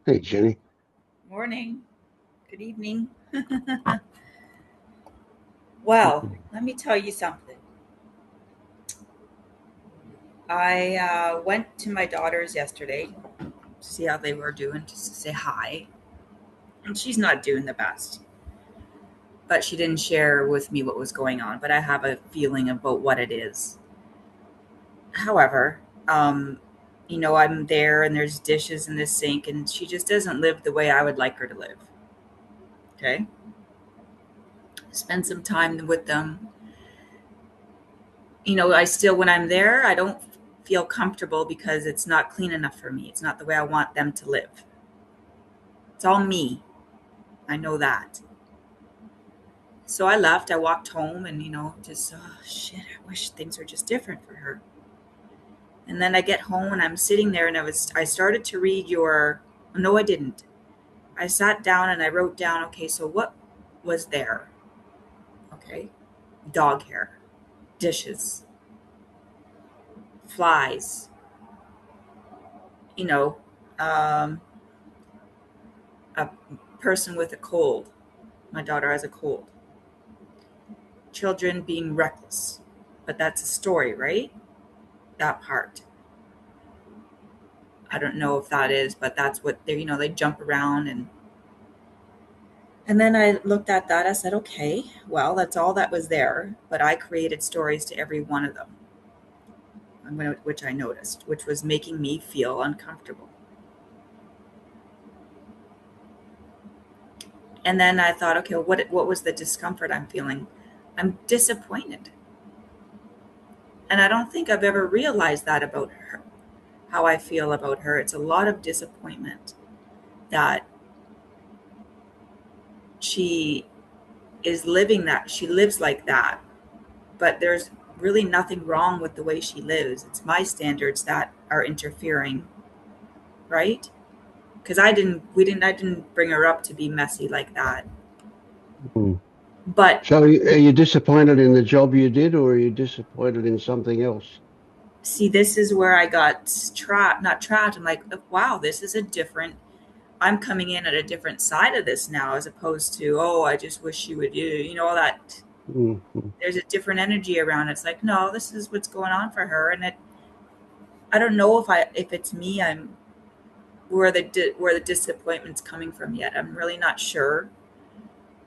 Hey, Jenny. Morning. Good evening. Well, let me tell you something. I went to my daughter's yesterday to see how they were doing, just to say hi. And she's not doing the best, but she didn't share with me what was going on. But I have a feeling about what it is. However, um, I'm there and there's dishes in the sink, and she just doesn't live the way I would like her to live. Okay. Spend some time with them. I still, when I'm there, I don't feel comfortable because it's not clean enough for me. It's not the way I want them to live. It's all me. I know that. So I left. I walked home and, just, oh, shit, I wish things were just different for her. And then I get home and I'm sitting there and I started to read no, I didn't. I sat down and I wrote down, okay, so what was there? Okay. Dog hair, dishes, flies, you know, um, a person with a cold. My daughter has a cold. Children being reckless. But that's a story, right? That part. I don't know if that is, but that's what they jump around and then I looked at that. I said, okay, well, that's all that was there, but I created stories to every one of them, which I noticed, which was making me feel uncomfortable. And then I thought, okay, what was the discomfort I'm feeling? I'm disappointed. And I don't think I've ever realized that about her, how I feel about her. It's a lot of disappointment that she she lives like that, but there's really nothing wrong with the way she lives. It's my standards that are interfering, right? Because I didn't bring her up to be messy like that. Hmm. But So, are you disappointed in the job you did, or are you disappointed in something else? see, this is where I got trapped, not trapped. I'm like, wow, this is I'm coming in at a different side of this now, as opposed to, oh, I just wish she would all that. Mhm. There's a different energy around it. It's like, no, this is what's going on for her. And I don't know if it's me, I'm where the disappointment's coming from yet. I'm really not sure,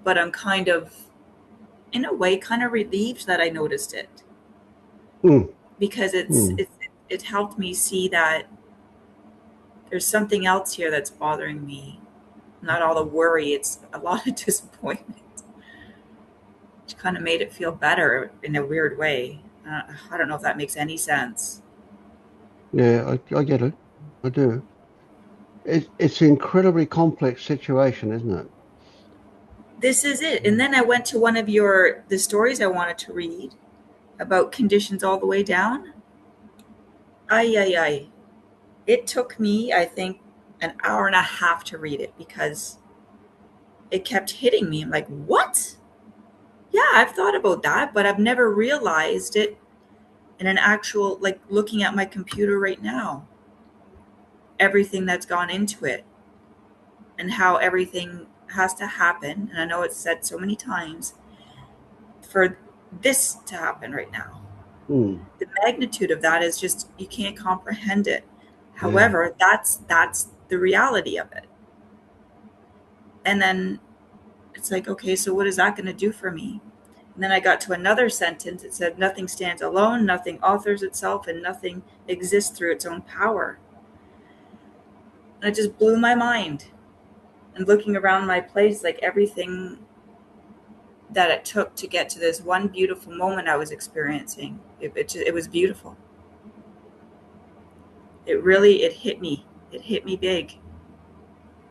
but I'm kind of, in a way, kind of relieved that I noticed it, Mm, because mm. it helped me see that there's something else here that's bothering me. Not all the worry, it's a lot of disappointment, which kind of made it feel better in a weird way. I don't know if that makes any sense. Yeah, I get it. I do. It's an incredibly complex situation, isn't it? This is it. And then I went to one of the stories I wanted to read about conditions all the way down. Ay, ay, ay. It took me, I think, an hour and a half to read it because it kept hitting me. I'm like, what? Yeah, I've thought about that, but I've never realized it in an actual, like looking at my computer right now, everything that's gone into it and how everything has to happen. And I know it's said so many times for this to happen right now. Mm, The magnitude of that is just, you can't comprehend it. yeah. However, that's the reality of it. And then it's like, okay, so what is that going to do for me? And then I got to another sentence. It said, nothing stands alone, nothing authors itself, and nothing exists through its own power. And it just blew my mind. And looking around my place, like everything that it took to get to this one beautiful moment I was experiencing, it was beautiful. It hit me. It hit me big.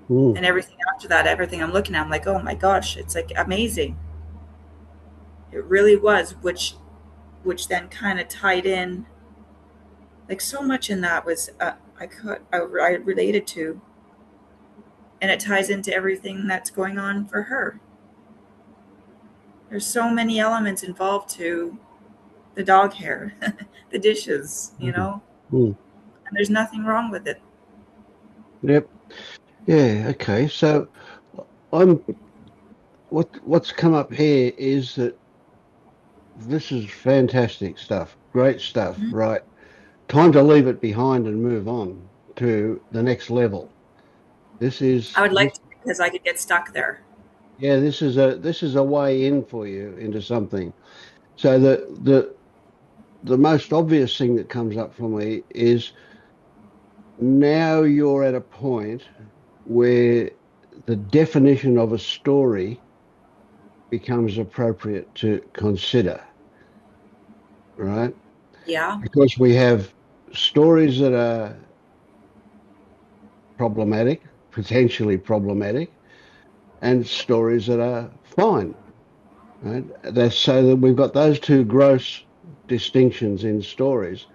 Mm, And everything after that, everything I'm looking at, I'm like, oh my gosh, it's like amazing. It really was, which then kind of tied in, like so much in that was I related to, and it ties into everything that's going on for her. There's so many elements involved to the dog hair, the dishes, mm, mm. and there's nothing wrong with it. Yep. Yeah. Okay. So I'm what's come up here is that this is fantastic stuff. Great stuff. Mhm. Right. Time to leave it behind and move on to the next level. This is I would like this to because I could get stuck there. yeah, this is a way in for you into something. So the most obvious thing that comes up for me is now you're at a point where the definition of a story becomes appropriate to consider, right? Yeah. Because we have stories that are problematic, potentially problematic, and stories that are fine, right? That's so that we've got those two gross distinctions in stories.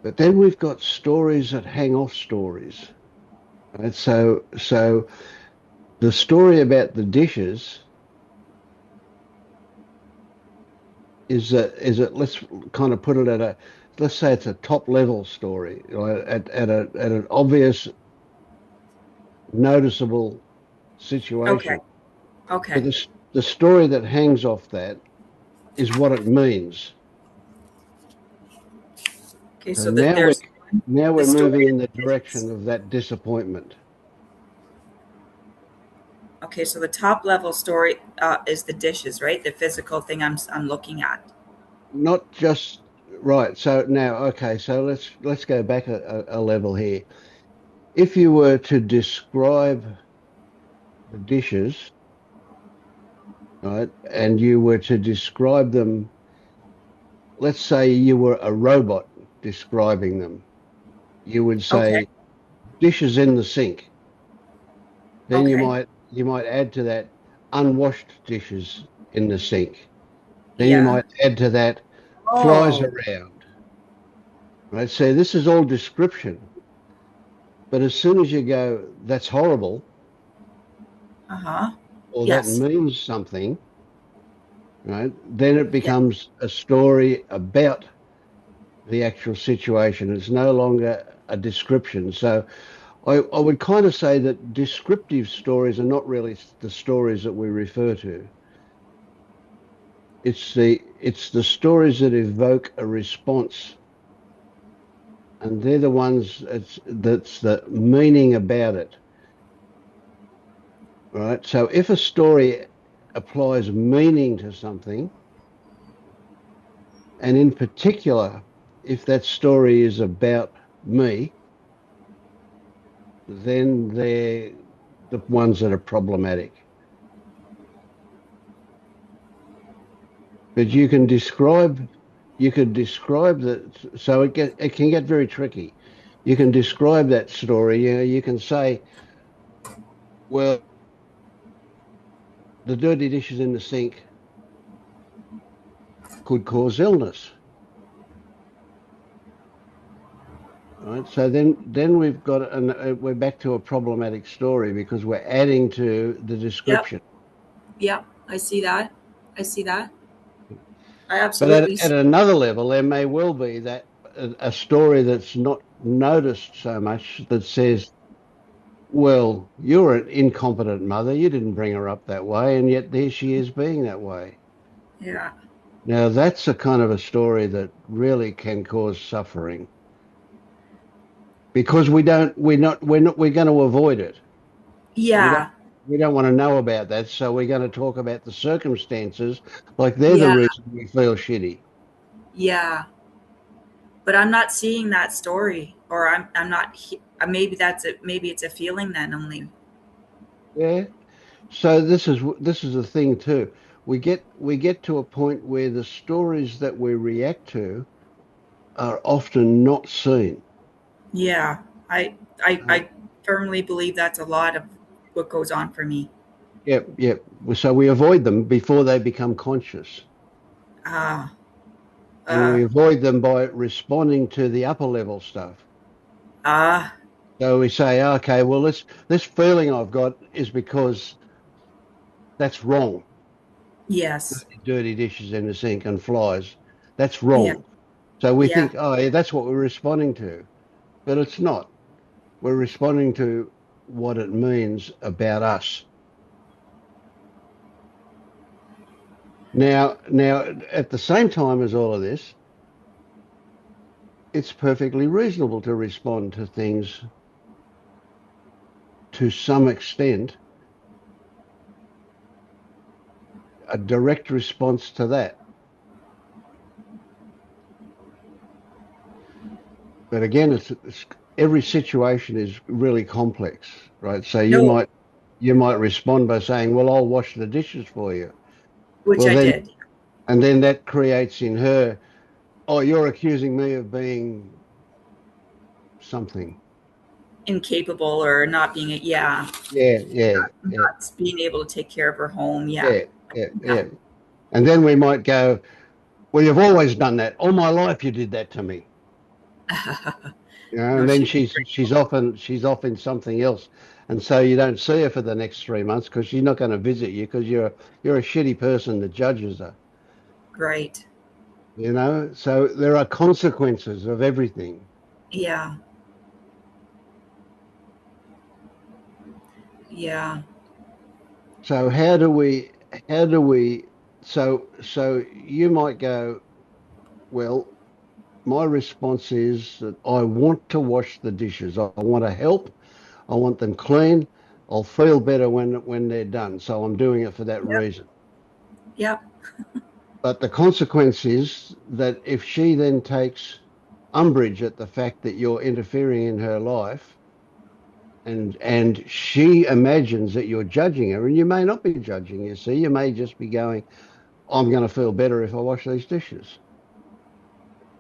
But then we've got stories that hang off stories, right? So the story about the dishes is that let's kind of put it at a let's say it's a top level story, right? At an obvious, noticeable Okay. situation. But Okay. the story that hangs off that is what it means. Okay. So So that there's now the we're moving story of in the the dishes. direction of that disappointment. Okay. So the top level story is the dishes, right? The physical thing I'm looking at. Not just right. So now, okay, so let's go back a level here. If you were to describe the dishes, right, and you were to describe them, let's say you were a robot describing them, you would Okay. say dishes in the sink. Then Okay. you might add to that unwashed dishes in the sink. Then you Yeah. might add to that flies Oh. around, right? So this is all description. But as soon as you go, that's horrible, Uh huh. or that Yes. means something, right? Then it Yeah. becomes a story about the actual situation. It's no longer a description. So I would kind of say that descriptive stories are not really the stories that we refer to. It's the stories that evoke a response, and they're the ones that's the meaning about it, right? So if a story applies meaning to something, and in particular, if that story is about me, then they're the ones that are problematic. But you could describe that, so it can get very tricky. You can describe that story. You can say, well, the dirty dishes in the sink could cause illness, right? So then we've got we're back to a problematic story because we're adding to the Yep. description. Yep. I see that. I see that. I But absolutely at see. another level, there may well be that a story that's not noticed so much that says, well, you're an incompetent mother. You didn't bring her up that way. And yet there she is being that way. Yeah. Now, that's a kind of a story that really can cause suffering because we're going to avoid it. We don't, Yeah. we don't want to know about that. So we're going to talk about the circumstances, like they're the Yeah, reason we feel shitty. yeah. But I'm not seeing that story, or I'm not. Maybe that's it. Maybe it's a feeling then only. Yeah. So this is the thing too. We get to a point where the stories that we react to are often not seen. Yeah, I Uh, I firmly believe that's a lot of what goes on for me. yep, yep. So we avoid them before they become conscious, Ah, and uh, we avoid them by responding to the upper level stuff. ah, So we say, okay, well, this feeling I've got is because that's wrong. yes, Dirty dishes in the sink and flies. That's yeah, wrong. So we yeah, think, oh, yeah, that's what we're responding to, but it's not. We're responding to what it means about us. Now, at the same time as all of this, it's perfectly reasonable to respond to things to some extent, a direct response to that. But again, it's every situation is really complex, right? So you no, might respond by saying, "Well, I'll wash the dishes for you." which Well, I then, did. and then that creates in her, "Oh, you're accusing me of being something." Incapable or not being, yeah, Yeah, yeah, yeah, not being able to take care of her home. Yeah, yeah, yeah, yeah. And then we might go, "Well, you've always done that. All my life, you did that to me." yeah. And No, then she was she's off in something else, and so you don't see her for the next 3 months because she's not going to visit you because you're a shitty person that judges her. right. So there are consequences of everything. Yeah, yeah, So how do we so you might go, well, my response is that I want to wash the dishes. I want to help. I want them clean. I'll feel better when they're done. So I'm doing it for that yep, reason. yep, But the consequence is that if she then takes umbrage at the fact that you're interfering in her life, and she imagines that you're judging her, and you may not be judging, you see, you may just be going, I'm going to feel better if I wash these dishes,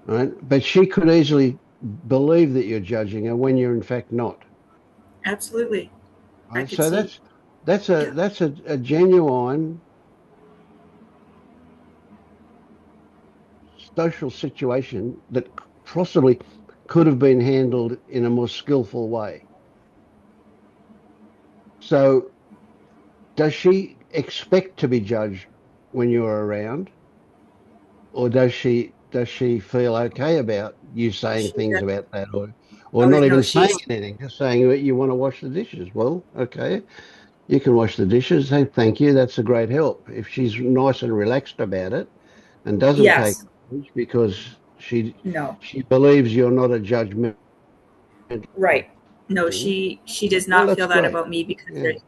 right? But she could easily believe that you're judging her when you're in fact not, absolutely. I right? could So see. that's Yeah, a genuine social situation that possibly could have been handled in a more skillful way. So does she expect to be judged when you're around, or does she feel okay about you saying she things does. about that, or Oh not no, even saying she's anything, just saying that you want to wash the dishes? Well, okay, you can wash the dishes. Say thank you. That's a great help. If she's nice and relaxed about it and doesn't take yes. offense because she No, she believes you're not a judgmental right. No, person, she does well, not that's feel that great. about me because Yeah, there's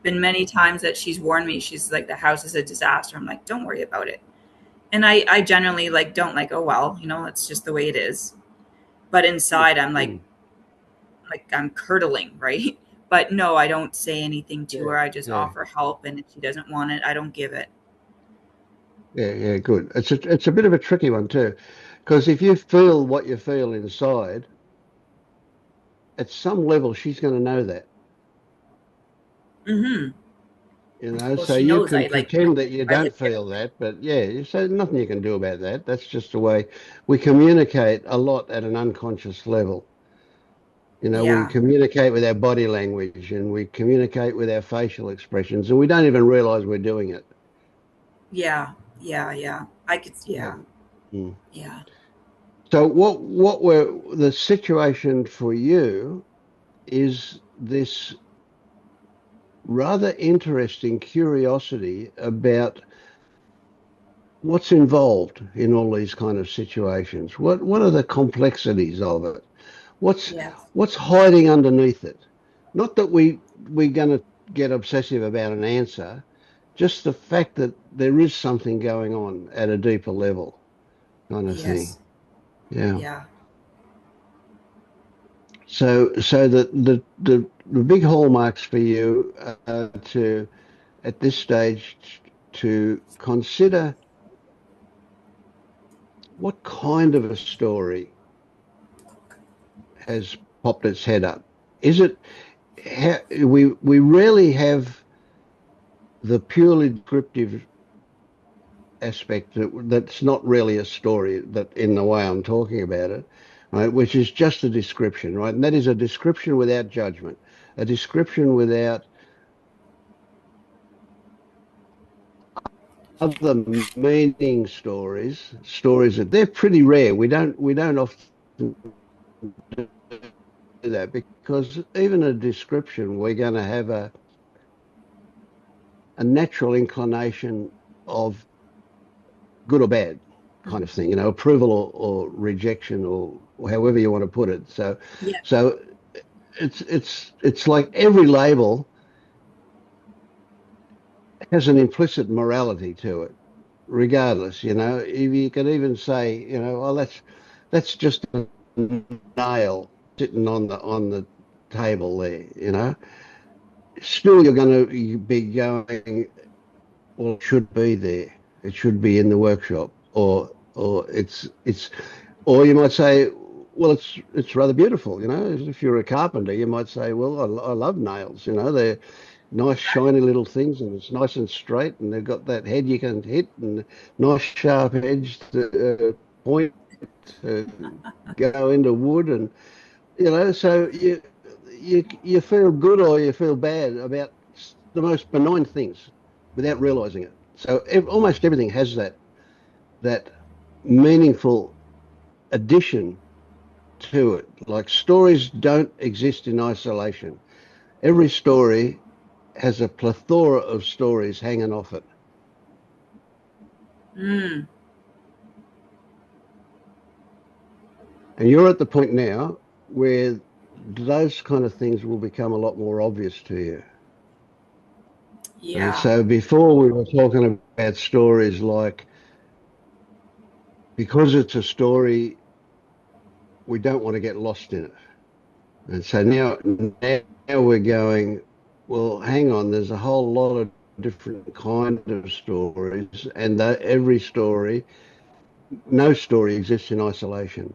been many times that she's warned me. She's like, the house is a disaster. I'm like, don't worry about it. And I generally like don't like, oh well, it's just the way it is. But inside I'm mm, like I'm curdling, right? But no, I don't say anything to yeah, her. I just yeah, offer help, and if she doesn't want it, I don't give it. yeah, yeah. Good. It's a bit of a tricky one too, because if you feel what you feel inside, at some level, she's going to know that. Mm-hmm. Well, So she you knows can pretend that you I live don't here. feel that, but yeah, so nothing you can do about that. That's just the way we communicate a lot at an unconscious level. We Yeah, communicate with our body language and we communicate with our facial expressions, and we don't even realize we're doing it. yeah, yeah. I could, Yeah. yeah, Mm. yeah, So what were the situation for you is this rather interesting curiosity about what's involved in all these kind of situations. What are the complexities of it? What's yes, what's hiding underneath it? Not that we're going to get obsessive about an answer, just the fact that there is something going on at a deeper level, kind of thing. Yes. Yeah. Yeah. So the big hallmarks for you are to at this stage to consider what kind of a story has popped its head up. Is it we rarely have the purely descriptive aspect that's not really a story that in the way I'm talking about it, right, which is just a description, right? And that is a description without judgment, a description without other meaning stories that they're pretty rare. We don't often do that because even a description, we're going to have a natural inclination of good or bad kind of thing, approval or rejection or however you want to put it. So, Yeah. so it's like every label has an implicit morality to it, regardless. If you could even say, well, that's just a nail sitting on the table there. Still you're going to be going, well, it should be there. It should be in the workshop, or or you might say, well, it's rather beautiful. If you're a carpenter, you might say, well, I love nails. They're nice shiny little things, and it's nice and straight, and they've got that head you can hit, and nice sharp edge to point to go into wood, and so you feel good or you feel bad about the most benign things without realizing it. So almost everything has that meaningful addition to it. Like stories don't exist in isolation. Every story has a plethora of stories hanging off it. Mm. And you're at the point now where those kind of things will become a lot more obvious to you. Right? Yeah. So before we were talking about stories like, because it's a story, we don't want to get lost in it. And so now we're going, well, hang on, there's a whole lot of different kind of stories, and every story, no story exists in isolation.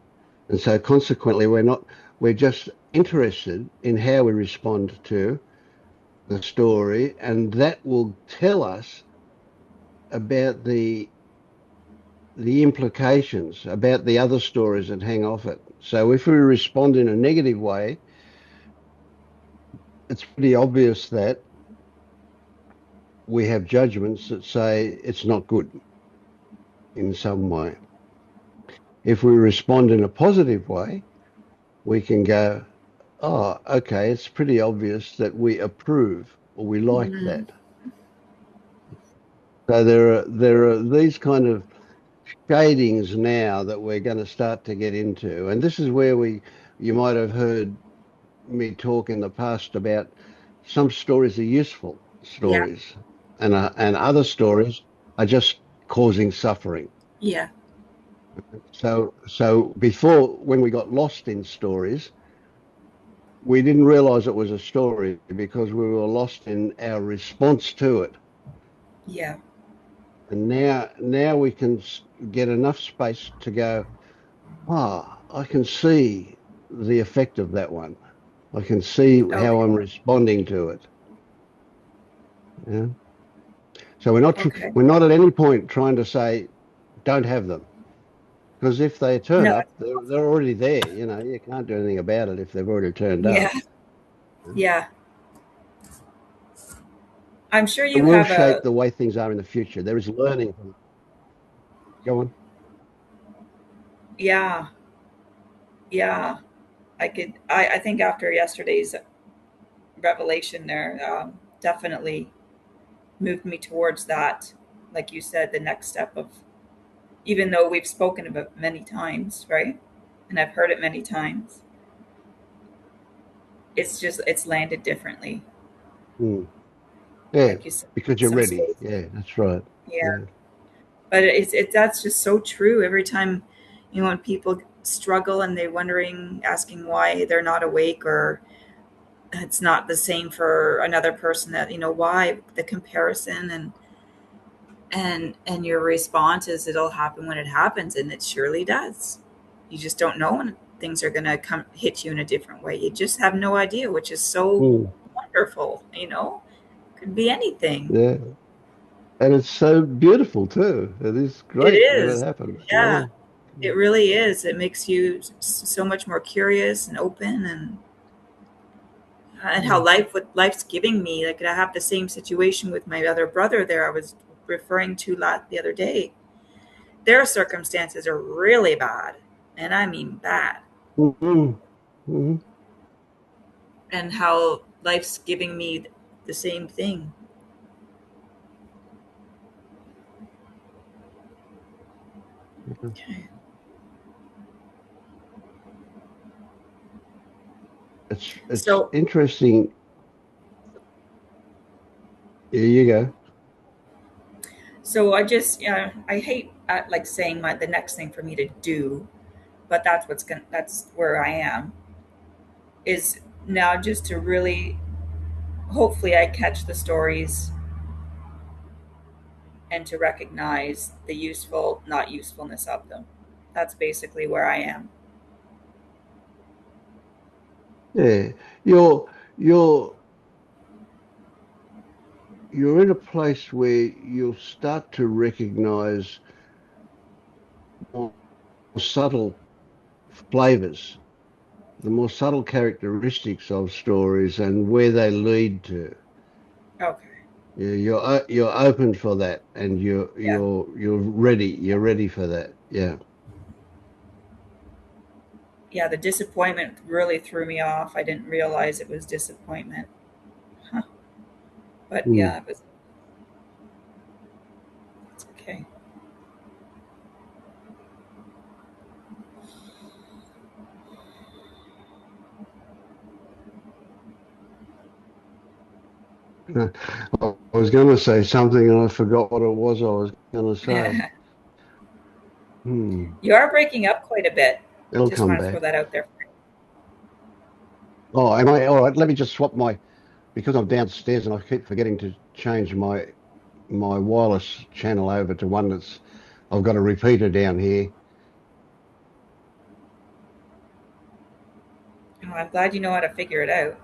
And so consequently, we're just interested in how we respond to the story, and that will tell us about the implications, about the other stories that hang off it. So if we respond in a negative way, it's pretty obvious that we have judgments that say it's not good in some way. If we respond in a positive way, we can go, oh, okay, it's pretty obvious that we approve or we like Mm. that. So there are these kind of shadings now that we're going to start to get into. And this is where you might have heard me talk in the past about some stories are useful Yeah. stories, and other stories are just causing suffering. Yeah. So before, when we got lost in stories, we didn't realize it was a story because we were lost in our response to it. Yeah. And now we can get enough space to go, I can see the effect of that one. I can see how Okay. I'm responding to it. Yeah. So we're not at any point trying to say don't have them, because if they turn No. up, they're already there. You can't do anything about it if they've already turned Yeah. up. Yeah. I'm sure It you will have shape a. the way things are in the future. There is learning from it. Go on. Yeah. Yeah. I think after yesterday's revelation there, definitely moved me towards that. Like you said, the next step of, even though we've spoken about it many times, right? And I've heard it many times, it's landed differently. Hmm. Yeah, like you said, because you're some ready. space. Yeah, that's right. Yeah. Yeah. But it's that's just so true. Every time, when people struggle and they're wondering, asking why they're not awake, or it's not the same for another person, that, why the comparison, and your response is, it'll happen when it happens, and it surely does. You just don't know when things are going to come hit you in a different way. You just have no idea, which is so Mm, wonderful. Could be anything. yeah. And it's so beautiful too. It is It great when it is. happens. Yeah, Yeah. it really is. It makes you so much more curious and open, and how Mm, life's giving me. Like, I have the same situation with my other brother there. I was referring to the other day. Their circumstances are really bad, and I mean bad. mm, mm, And how life's giving me the same thing. mm. Okay. It's So interesting. Here you go. so I just, I hate, like, saying the next thing for me to do, but that's where I am, is now just to really, hopefully I catch the stories, and to recognize the useful not usefulness of them. That's basically where I am. Yeah. You're you're you're in a place where you'll start to recognize more subtle flavors, the more subtle characteristics of stories and where they lead to. Okay. You're open for that, and Yeah. you're ready. You're ready for that. Yeah. Yeah, the disappointment really threw me off. I didn't realize it was disappointment. Huh. But Mm. yeah, it's okay. I was going to say something and I forgot what it was I was going to say. Hmm. You are breaking up quite a bit. It'll Just come want to throw back. that out there. Oh, am I all right? Let me just swap because I'm downstairs and I keep forgetting to change my wireless channel over to one that's I've got a repeater down here. Oh, I'm glad you know how to figure it out.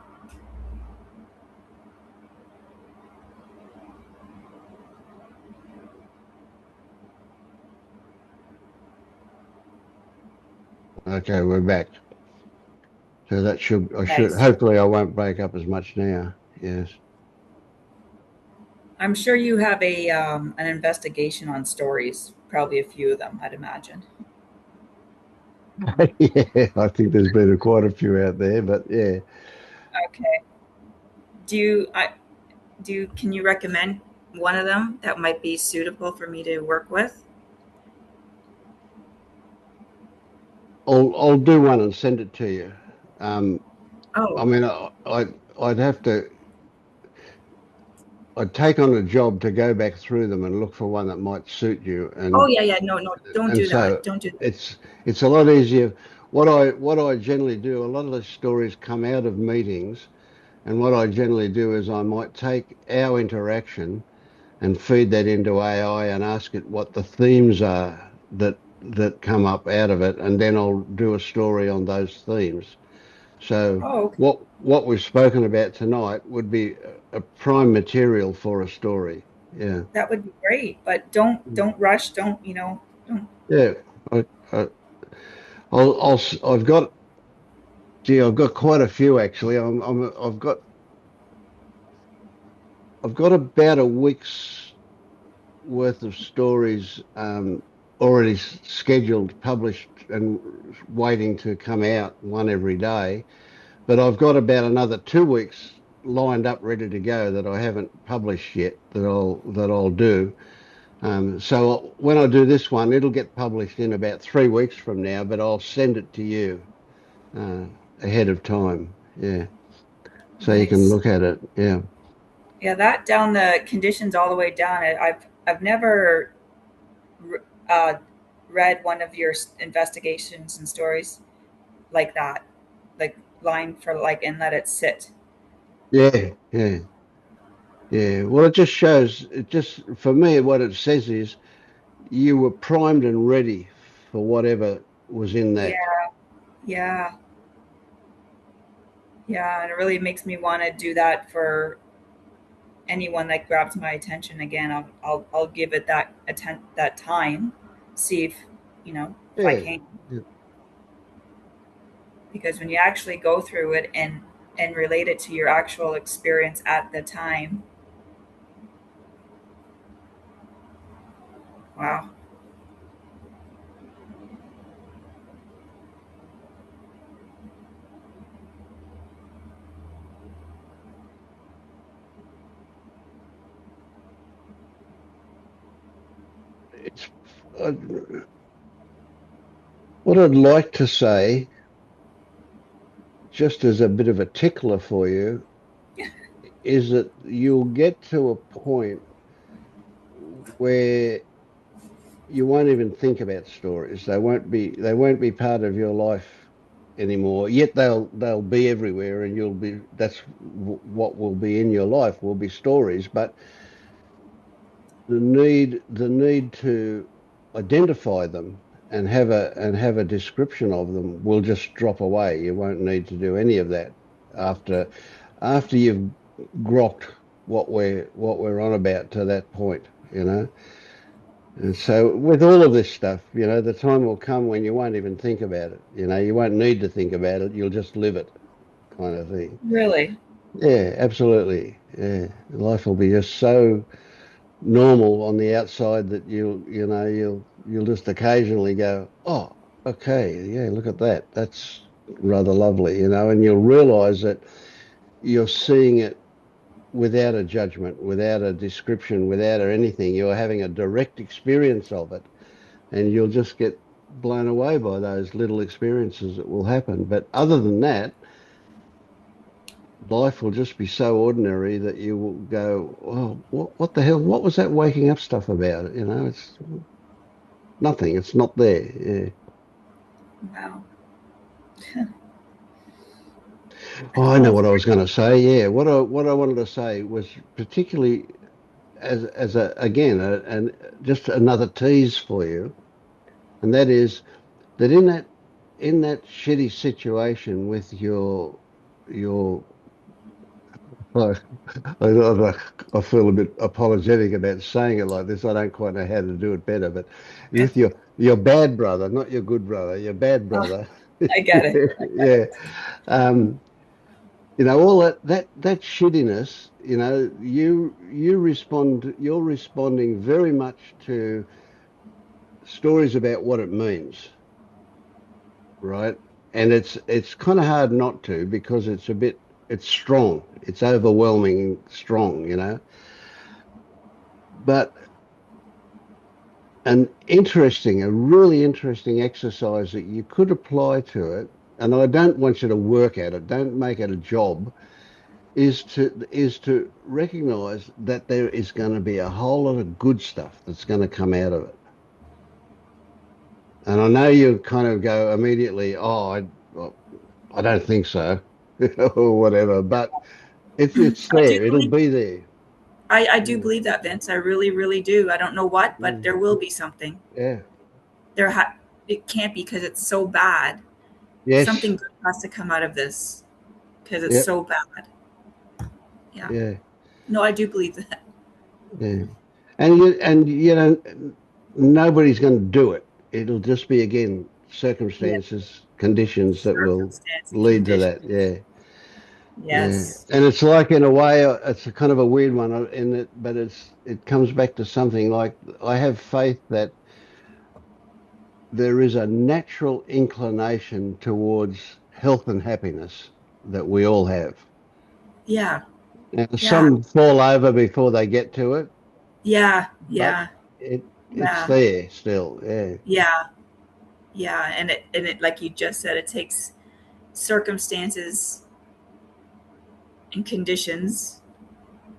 Okay, we're back. So I should, Nice. hopefully I won't break up as much now. Yes. I'm sure you have an investigation on stories. Probably a few of them, I'd imagine. Yeah, I think there's been quite a few out there, but yeah. Okay. Do you I do you, can you recommend one of them that might be suitable for me to work with? I'll do one and send it to you. Um, I Oh. mean, I'd have to, I'd take on a job to go back through them and look for one that might suit you. Oh, yeah, yeah. No, no, don't And do that. so Don't do that. it's it's a lot easier. What I generally do, a lot of the stories come out of meetings, and what I generally do is I might take our interaction and feed that into AI and ask it what the themes are that come up out of it, and then I'll do a story on those themes. So Oh, okay. what we've spoken about tonight would be a prime material for a story. Yeah. That would be great, but don't rush. Don't. Yeah. I, I, I've got, gee, I've got quite a few actually. I've got about a week's worth of stories already scheduled, published, and waiting to come out, one every day. But I've got about another 2 weeks lined up, ready to go that I haven't published yet. That I'll do. So when I do this one, it'll get published in about 3 weeks from now. But I'll send it to you uh, ahead of time. Yeah, so you can Nice. look at it. Yeah. Yeah, that down the conditions all the way down. I've never uh, read one of your investigations and stories like that, like line for like and let it sit. Yeah, yeah, yeah. Well, it just shows, it just, for me, what it says is you were primed and ready for whatever was in Yeah, that. yeah, yeah, and it really makes me want to do that for anyone that grabs my attention again. I'll give it that time, see if if I Yeah, can, yeah. because when you actually go through it and relate it to your actual experience at the time, wow, It's uh, what I'd like to say, just as a bit of a tickler for you, is that you'll get to a point where you won't even think about stories. They won't be part of your life anymore. Yet they'll be everywhere, and you'll be that's what will be in your life will be stories. But the need to identify them and have a description of them will just drop away. You won't need to do any of that after after you've grokked what we're on about to that point, you know. And so with all of this stuff, the time will come when you won't even think about it. You won't need to think about it. You'll just live it, kind of thing. really, Yeah, absolutely. Yeah. Life will be just so normal on the outside that you'll just occasionally go, oh, okay, yeah, look at that. That's rather lovely, and you'll realize that you're seeing it without a judgment, without a description, without anything. You're having a direct experience of it, and you'll just get blown away by those little experiences that will happen. But other than that, life will just be so ordinary that you will go, oh, what the hell? What was that waking up stuff about? It's nothing. It's not there. Yeah. wow. Oh, I Well, know it's what I was going to say. Yeah, what I wanted to say was particularly as a again and just another tease for you, and that is that in that shitty situation with your I, I feel a bit apologetic about saying it like this. I don't quite know how to do it better, but yeah. with your bad brother, not your good brother, your bad Oh, brother. I get it. I get Yeah. Um, all that shittiness, you're responding very much to stories about what it means, right? And it's kind of hard not to because it's strong. It's overwhelming strong. But a really interesting exercise that you could apply to it, and I don't want you to work at it, don't make it a job, is to recognize that there is going to be a whole lot of good stuff that's going to come out of it. And I know you kind of go immediately, oh, well, I don't think so, or whatever, but it's I do there. It'll believe be there. I do Yeah. believe that, Vince. I really, really do. I don't know what, but Mm. there will be something. Yeah. It can't be because it's so bad. Yes. Something good has to come out of this because it's Yeah. so bad. Yeah. Yeah. No, I do believe that. Yeah. And nobody's going to do it. It'll just be again Yeah. circumstances, conditions that will Circumstance, lead to that. conditions. Yeah. Yeah, Yes. and it's like in a way, it's a kind of a weird one in it, but it comes back to something like I have faith that there is a natural inclination towards health and happiness that we all have. Yeah. Now, Yeah. some fall over before they get to it, Yeah. but Yeah. it's Yeah. there still. Yeah, Yeah. Yeah. And it like you just said, it takes circumstances and conditions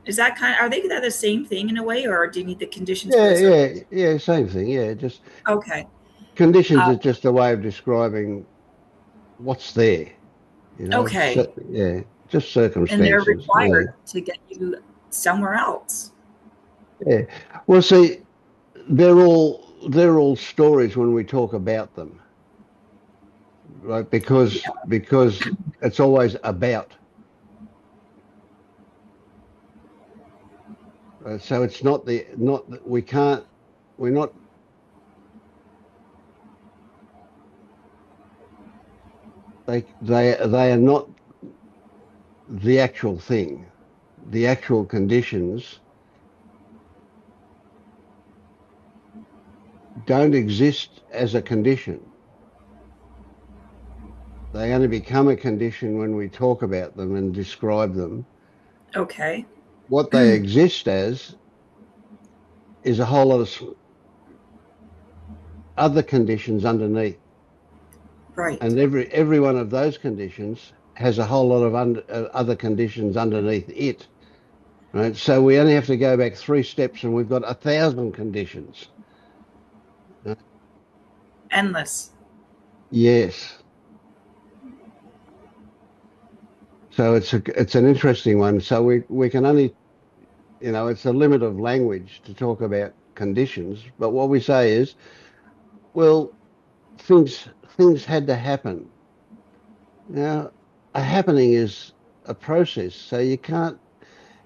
Is that are they the same thing in a way, or do you need the conditions for Yeah, the yeah, circumstance? yeah, same thing. Yeah, just Okay. conditions Uh, is just a way of describing what's there, you know. okay. So, yeah, just And they're circumstances. Yeah, required to get you somewhere else. yeah. Well, see, they're all stories when we talk about them, right? Because it's always about. Right? So it's not we can't we're not they are not the actual thing. The actual conditions don't exist as a condition. They only become a condition when we talk about them and describe them. Okay. What they exist as is a whole lot of other conditions underneath, Right. and every one of those conditions has a whole lot of other conditions underneath it. Right, so we only have to go back 3 steps, and we've got 1,000 conditions. Uh, Endless. yes, so it's an interesting one. So we can only, it's a limit of language to talk about conditions. But what we say is, well, things had to happen. Now, a happening is a process, so you can't.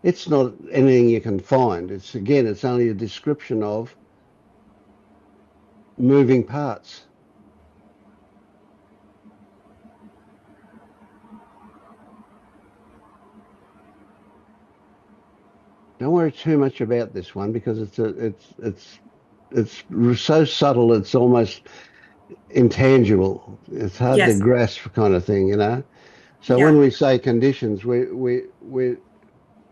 It's not anything you can find. It's only a description of moving parts. Don't worry too much about this one because it's so subtle. It's almost intangible. It's hard to Yes. grasp, kind of thing, you know. So Yeah. when we say conditions, we're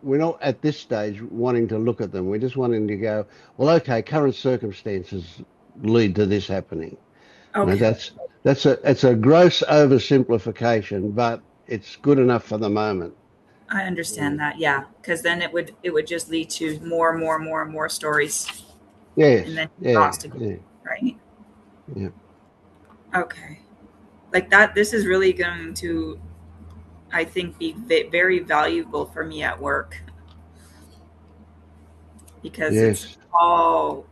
not at this stage wanting to look at them. We're just wanting to go, well, okay, current circumstances lead to this happening. You know, Okay. it's a gross oversimplification, but it's good enough for the moment. I understand that. Yeah, because then it would just lead to more and more and more and more stories, Yes, and then yeah, lost again, yeah, right? yeah, Okay. Like that. This is really going to, I think, be very valuable for me at work because it's yes. all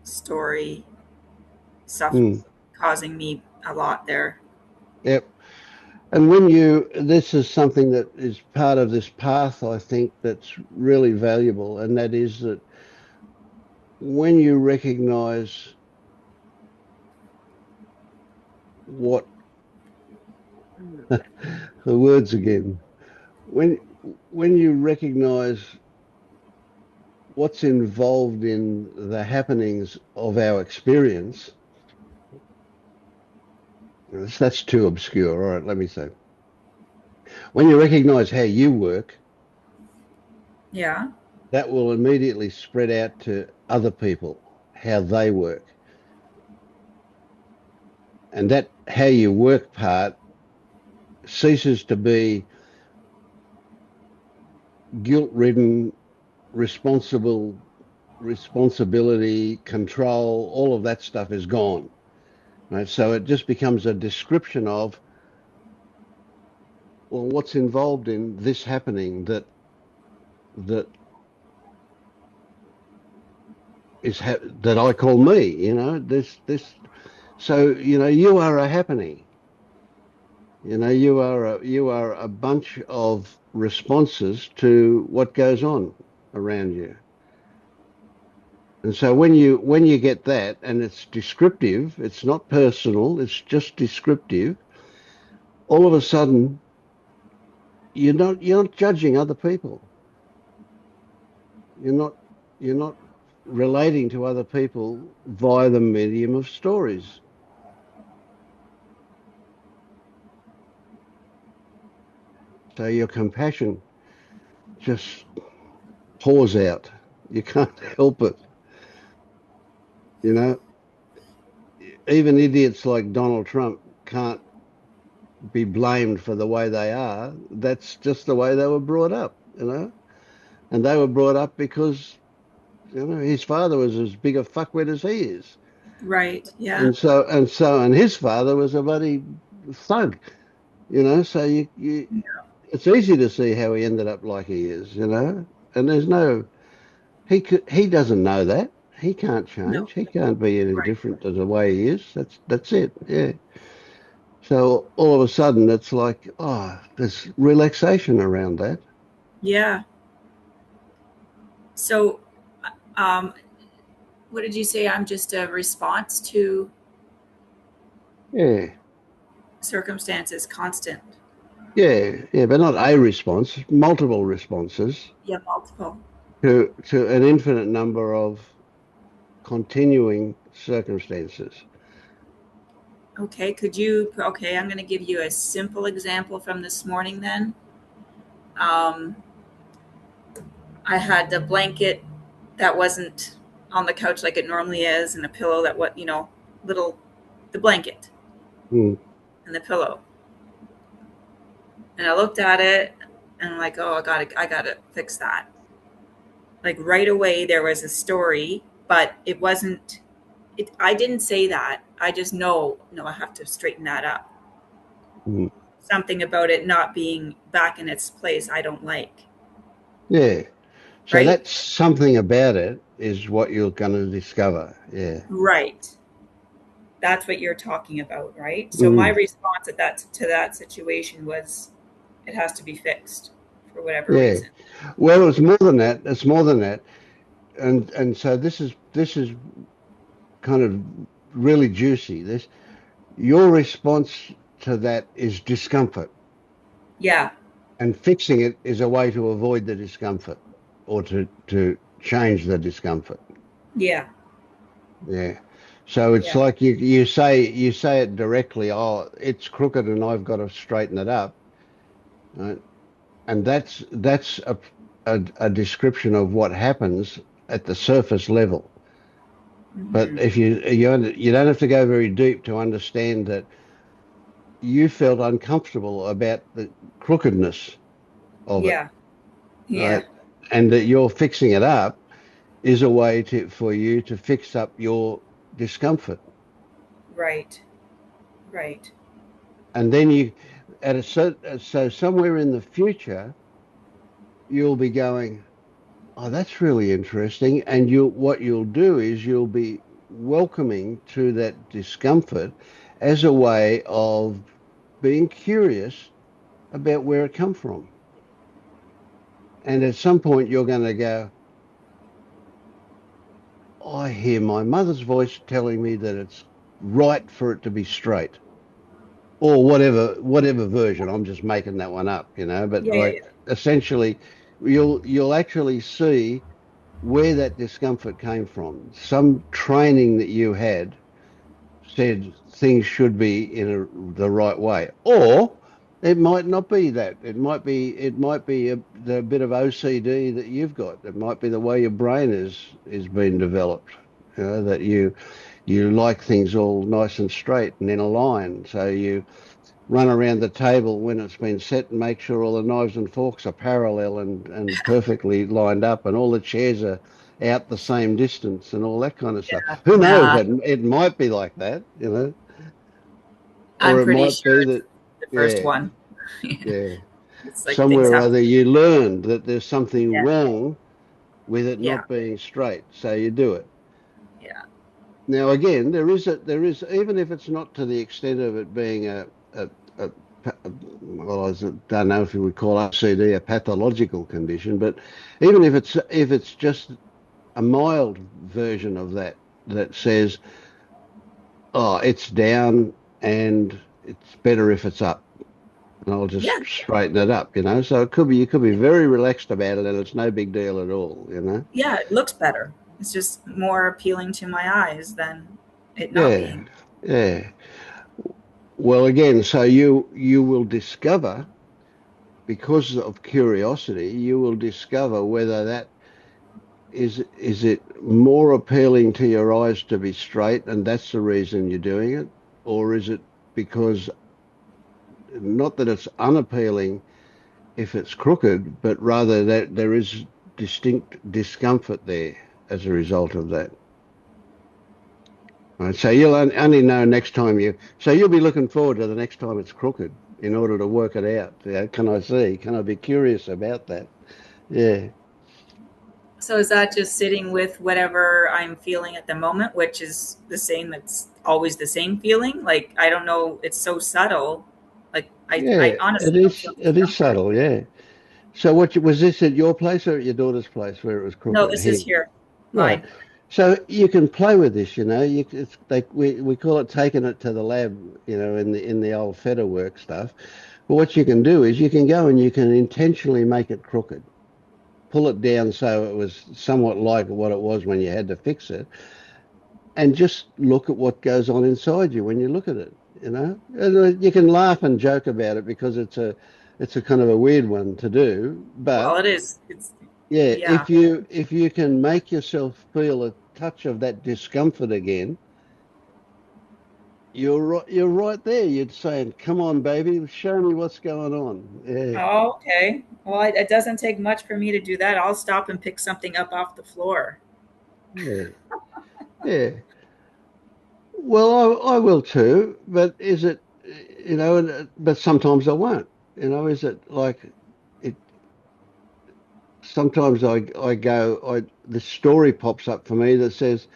story stuff Mm, causing me a lot there. yep. And this is something that is part of this path, I think, that's really valuable, and that is that when you recognize what the words again, when when you recognize what's involved in the happenings of our experience, that's too obscure. All right, let me say, when you recognize how you work, Yeah. that will immediately spread out to other people, how they work. And that how you work part ceases to be guilt ridden, responsible, responsibility, control, all of that stuff is gone. Right? So it just becomes a description of, well, what's involved in this happening that that I call me, this so you are a happening. You are a bunch of responses to what goes on around you. And so when you get that and it's descriptive, it's not personal, it's just descriptive, all of a sudden you're not judging other people. You're not you're not relating to other people via the medium of stories. So your compassion just pours out. You can't help it. You know, even idiots like Donald Trump can't be blamed for the way they are. That's just the way they were brought up. you know, and they were brought up because, his father was as big a fuckwit as he is. Right. Yeah. And his father was a bloody thug, so it's easy to see how he ended up like he is, and he doesn't know that. He can't No. change. He can't be any Right. different to the way he is. That's it. Yeah. So all of a sudden it's like, oh, there's relaxation around that. Yeah. So, um, what did you say? I'm just a response to Yeah. circumstances, constant. Yeah. Yeah. But not a response, multiple responses Yeah, multiple. to an infinite number of continuing circumstances. Okay. Could you? Okay, I'm going to give you a simple example from this morning. Then, um, I had the blanket that wasn't on the couch like it normally is, and a pillow that little, the blanket Mm, and the pillow. And I looked at it and I'm like, oh, I gotta fix that. Like right away, there was a story, but it wasn't. I didn't say that. I just know, no, I have to straighten that up. mm. Something about it not being back in its place, I don't like. Yeah. So Right? that's something about it is what you're going to discover. Yeah. Right. That's what you're talking about, right? So my Mm, response at that to that situation was, it has to be fixed for whatever yeah. reason. Well, it's more than that. It's more than that. And so this is kind of really juicy. This Your response to that is discomfort, Yeah. and fixing it is a way to avoid the discomfort or to change the discomfort. Yeah. Yeah. So it's Yeah. like you say it directly. Oh, it's crooked, and I've got to straighten it up. Right? And that's a description of what happens at the surface level. But Hmm. if you don't have to go very deep to understand that you felt uncomfortable about the crookedness of it, Yeah. Yeah. right? And that you're fixing it up is a way for you to fix up your discomfort. Right. Right. And then so somewhere in the future, you'll be going, oh, that's really interesting. And what you'll do is you'll be welcoming to that discomfort as a way of being curious about where it come from. And at some point, you're going to go, I hear my mother's voice telling me that it's right for it to be straight, or whatever version. I'm just making that one up, but Yeah. Yeah. like Yeah. essentially, you'll actually see where that discomfort came from. Some training that you had said things should be in the right way, or it might not be that. It might be the bit of OCD that you've got. It might be the way your brain is being developed. That you like things all nice and straight and in a line. So you run around the table when it's been set and make sure all the knives and forks are parallel and perfectly lined up, and all the chairs are out the same distance and all that kind of stuff. Yeah. Who knows? Nah, It might be like that, or I'm it pretty might sure be it's that, the first yeah, one. yeah, It's like things somewhere or have to. other you learned that there's something Yeah. wrong with it Yeah. not being straight, so you do it. Yeah. Now, again, there is even if it's not to the extent of it being a well, I don't know if you would call OCD a pathological condition, but even if it's just a mild version of that says, oh, it's down and it's better if it's up, and I'll just Yeah. straighten it up. So you could be very relaxed about it, and it's no big deal at all. Yeah. It looks better. It's just more appealing to my eyes than it not Yeah, being. yeah. Well, again, so you will discover, because of curiosity, you will discover whether that is it more appealing to your eyes to be straight, and that's the reason you're doing it, or is it because, not that it's unappealing, if it's crooked, but rather that there is distinct discomfort there as a result of that. Right, so you'll only know next time so you'll be looking forward to the next time it's crooked in order to work it out. Yeah, can I see? Can I be curious about that? Yeah, So is that just sitting with whatever I'm feeling at the moment, which is the same, it's always the same feeling? Like, I don't know, it's so subtle. Like, I yeah, it honestly don't is. feel It is discomfort. subtle. Yeah. So was this at your place or at your daughter's place where it was No, crooked? this is Here. here. Right. Mine. So you can play with this, it's like we call it taking it to the lab, in the old feta work stuff. But what you can do is you can go and you can intentionally make it crooked, pull it down so it was somewhat like what it was when you had to fix it, and just look at what goes on inside you when you look at it. And you can laugh and joke about it because it's a kind of a weird one to do, Well, but it is. It's, yeah, yeah. if you can make yourself feel a touch of that discomfort again, you're right there. You'd say, "Come on, baby, show me what's going on." Yeah, Oh, okay. Well, it doesn't take much for me to do that. I'll stop and pick something up off the floor. yeah, yeah. Well, I will too, but is it, but sometimes I won't. Is it like it? Sometimes the story pops up for me that says,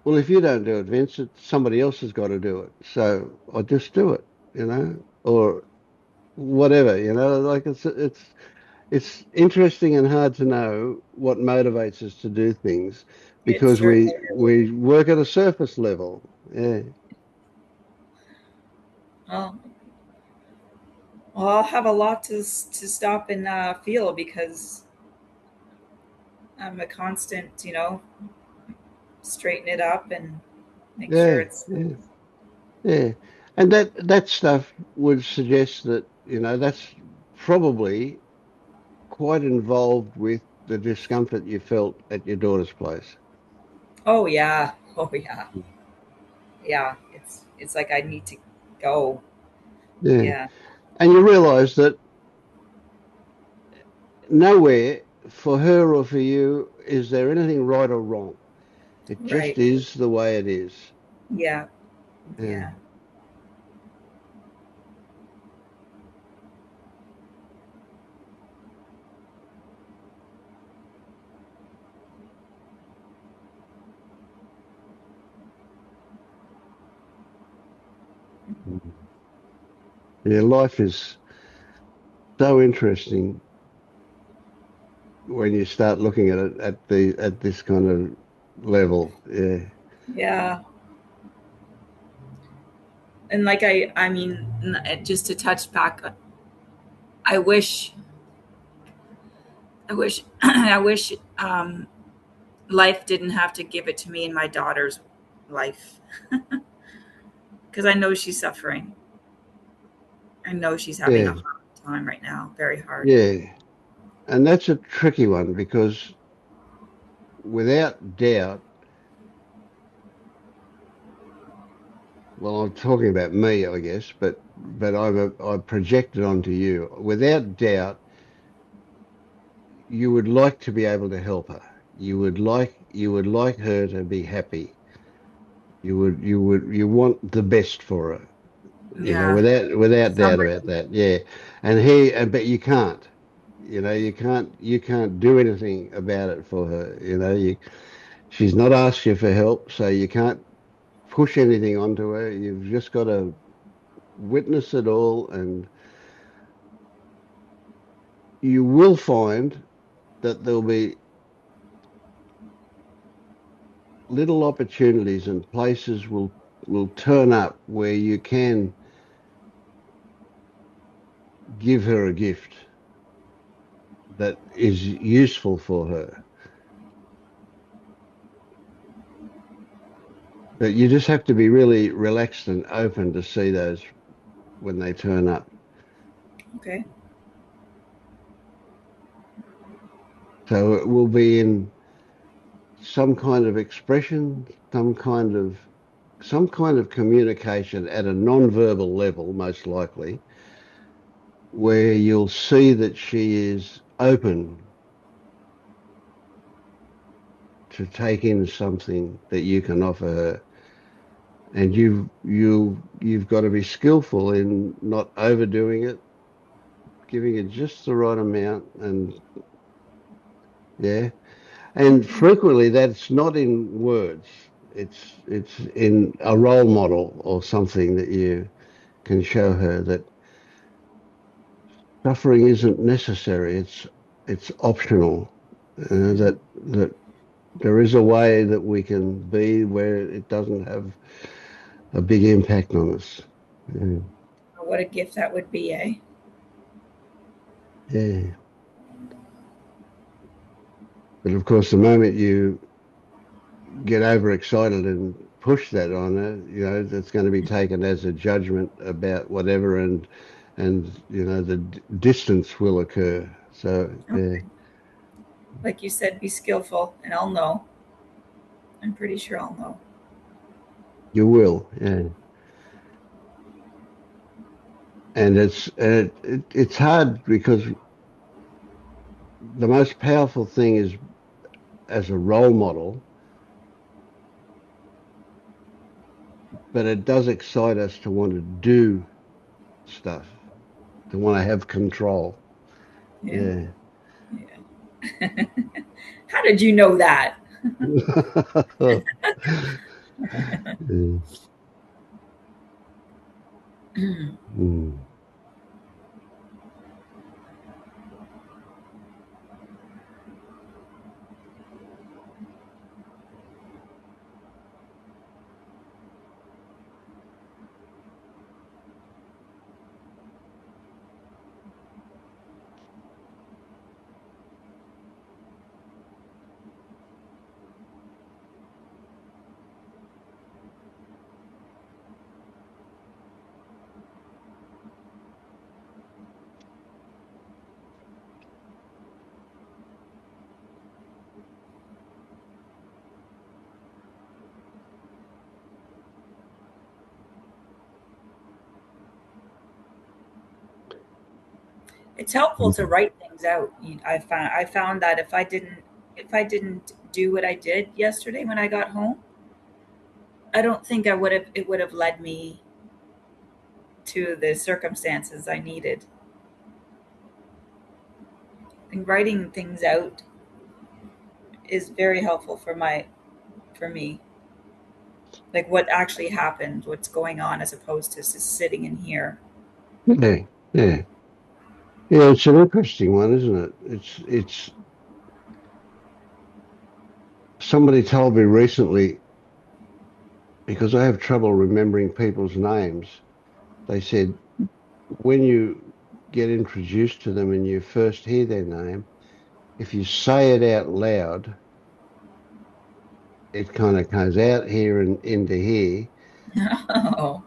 "Well, if you don't do it, Vincent, somebody else has got to do it." So I just do it, or whatever, like it's interesting and hard to know what motivates us to do things It because certainly is. we work at a surface level. Yeah, Well, I'll have a lot to stop and feel because I'm a constant, straighten it up and make sure yeah, it's yeah, yeah. And that stuff would suggest that, that's probably quite involved with the discomfort you felt at your daughter's place. oh yeah. Oh yeah. Yeah. It's like I need to go. Yeah. Yeah. And you realize that nowhere for her or for you is there anything right or wrong. It just Right. is the way it is. Yeah. Yeah. Yeah. Yeah, life is so interesting when you start looking at it at this kind of level. Yeah. Yeah. And like I mean, just to touch back, I wish, I wish life didn't have to give it to me in my daughter's life because I know she's suffering. I know she's having a Yeah. hard time right now, very hard. Yeah. And that's a tricky one because without doubt, well, I'm talking about me, I guess, but I project it onto you. Without doubt, you would like to be able to help her. You would like her to be happy. You want the best for her, Yeah, without doubt somebody. about that. Yeah. But you can't. You can't do anything about it for her. She's not asked you for help, so you can't push anything onto her. You've just got to witness it all, and you will find that there'll be little opportunities and places will turn up where you can give her a gift that is useful for her. But you just have to be really relaxed and open to see those when they turn up. Okay. So it will be in some kind of expression, some kind of communication at a non-verbal level, most likely, where you'll see that she is open to take in something that you can offer her. And you've got to be skillful in not overdoing it, giving it just the right amount, and yeah. And frequently that's not in words. It's in a role model or something that you can show her that suffering isn't necessary. It's optional. That there is a way that we can be where it doesn't have a big impact on us. Yeah. What a gift that would be, eh? Yeah. But of course, the moment you get overexcited and push that on her, that's going to be taken as a judgment about whatever, and the distance will occur. So yeah, Okay. Like you said, be skillful, and I'll know. I'm pretty sure I'll know. you will. Yeah, and it's hard because the most powerful thing is as a role model, but it does excite us to want to do stuff, to want to have control. Yeah. Yeah. Yeah. How did you know that? Yeah. Mm. It's helpful to write things out. I found that if I didn't do what I did yesterday when I got home, I don't think I would have it would have led me to the circumstances I needed. And writing things out is very helpful for me. Like what actually happened, what's going on, as opposed to just sitting in here. Yeah, yeah, yeah. It's an interesting one, isn't it? It's. Somebody told me recently because I have trouble remembering people's names. They said when you get introduced to them and you first hear their name, if you say it out loud, it kind of goes out here and into here. Oh,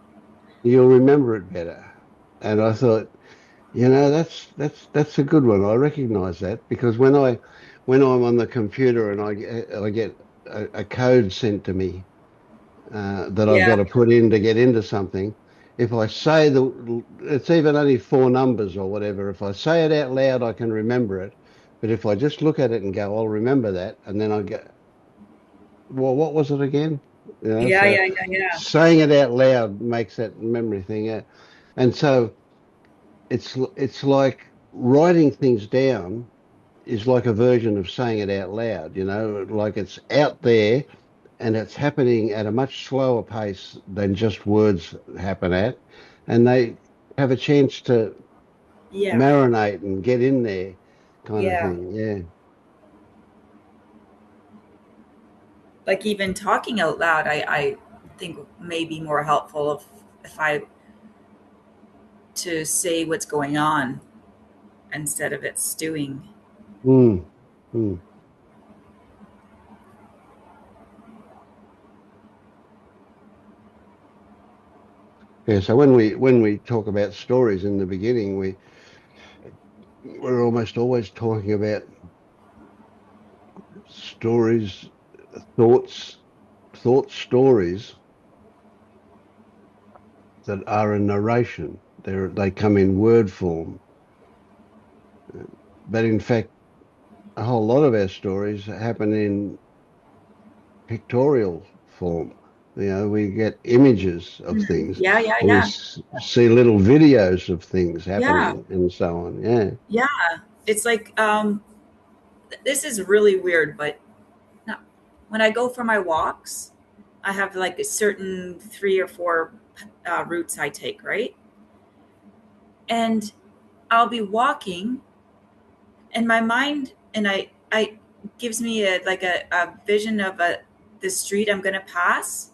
You'll remember it better. And I thought, that's a good one. I recognise that because when I'm on the computer and I get a code sent to me that I've got yeah, to put in to get into something. If I say it's even only four numbers or whatever. If I say it out loud, I can remember it. But if I just look at it and go, I'll remember that, and then I go, well, what was it again? yeah, So yeah, yeah, yeah, saying it out loud makes that memory thing out. And so it's like writing things down is like a version of saying it out loud, like it's out there and it's happening at a much slower pace than just words happen at. And they have a chance to yeah, marinate and get in there, kind of yeah. thing. Yeah. Like even talking out loud, I think may be more helpful if I to say what's going on instead of it stewing. Mm, mm. Yeah. So when we talk about stories in the beginning, we're almost always talking about stories, thoughts, thought stories that are a narration. They come in word form. But in fact, a whole lot of our stories happen in pictorial form. We get images of Mhm. things, Yeah, yeah, or we yeah. see little videos of things Yeah, happening and so on. Yeah. yeah. It's like this is really weird, but no, when I go for my walks, I have like a certain 3 or 4 routes I take, right? And I'll be walking, and my mind and I gives me a vision of the street I'm gonna pass,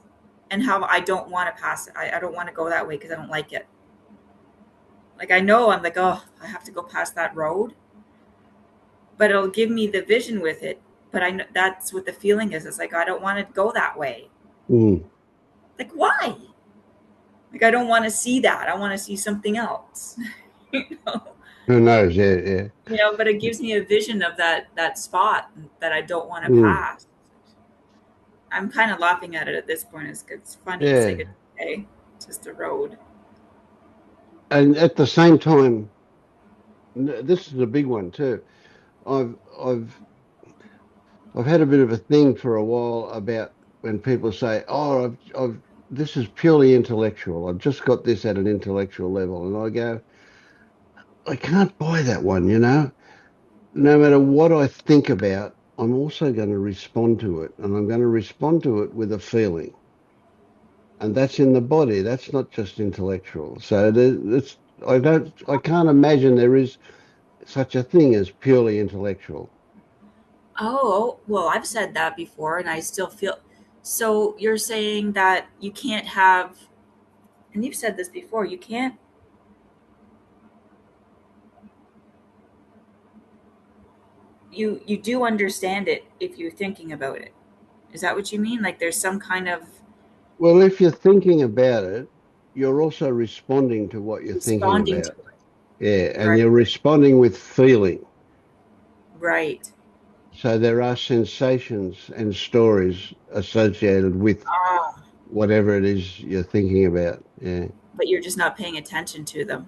and how I don't want to pass it. I don't want to go that way because I don't like it. Like I know I'm like, oh, I have to go past that road, but it'll give me the vision with it. But I know that's what the feeling is. It's like I don't want to go that way. Mm. Like why? Like I don't want to see that. I want to see something else. you know? Who knows? Yeah, yeah. But it gives me a vision of that spot that I don't want to Mm. pass. I'm kind of laughing at it at this point. It's funny. It's like Yeah. okay, it's just a road. And at the same time, this is a big one too. I've I've I've had a bit of a thing for a while about when people say, "Oh, I've this is purely intellectual. I've just got this at an intellectual level," and I go, "I can't buy that one. No matter what I think about, I'm also going to respond to it, and I'm going to respond to it with a feeling, and that's in the body. That's not just intellectual. So I can't imagine there is such a thing as purely intellectual. Oh, well, I've said that before, and I still feel. So you're saying that you can't have, and you've said this before. You can't. You do understand it if you're thinking about it. Is that what you mean? Like there's some kind of Well, if you're thinking about it, you're also responding to what you're thinking responding to about. it. Yeah, and Right. you're responding with feeling. Right. So there are sensations and stories associated with Ah, whatever it is you're thinking about. Yeah. but you're just not paying attention to them.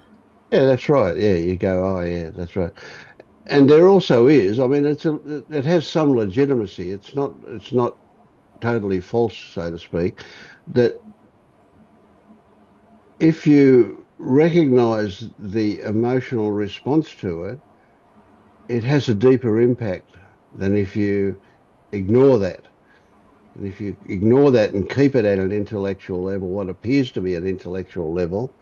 Yeah, that's right. Yeah, you go, oh yeah, that's right. And there also is, I mean, it has some legitimacy. It's not totally false, so to speak, that if you recognize the emotional response to it, it has a deeper impact than if you ignore that. And if you ignore that and keep it at an intellectual level, what appears to be an intellectual level,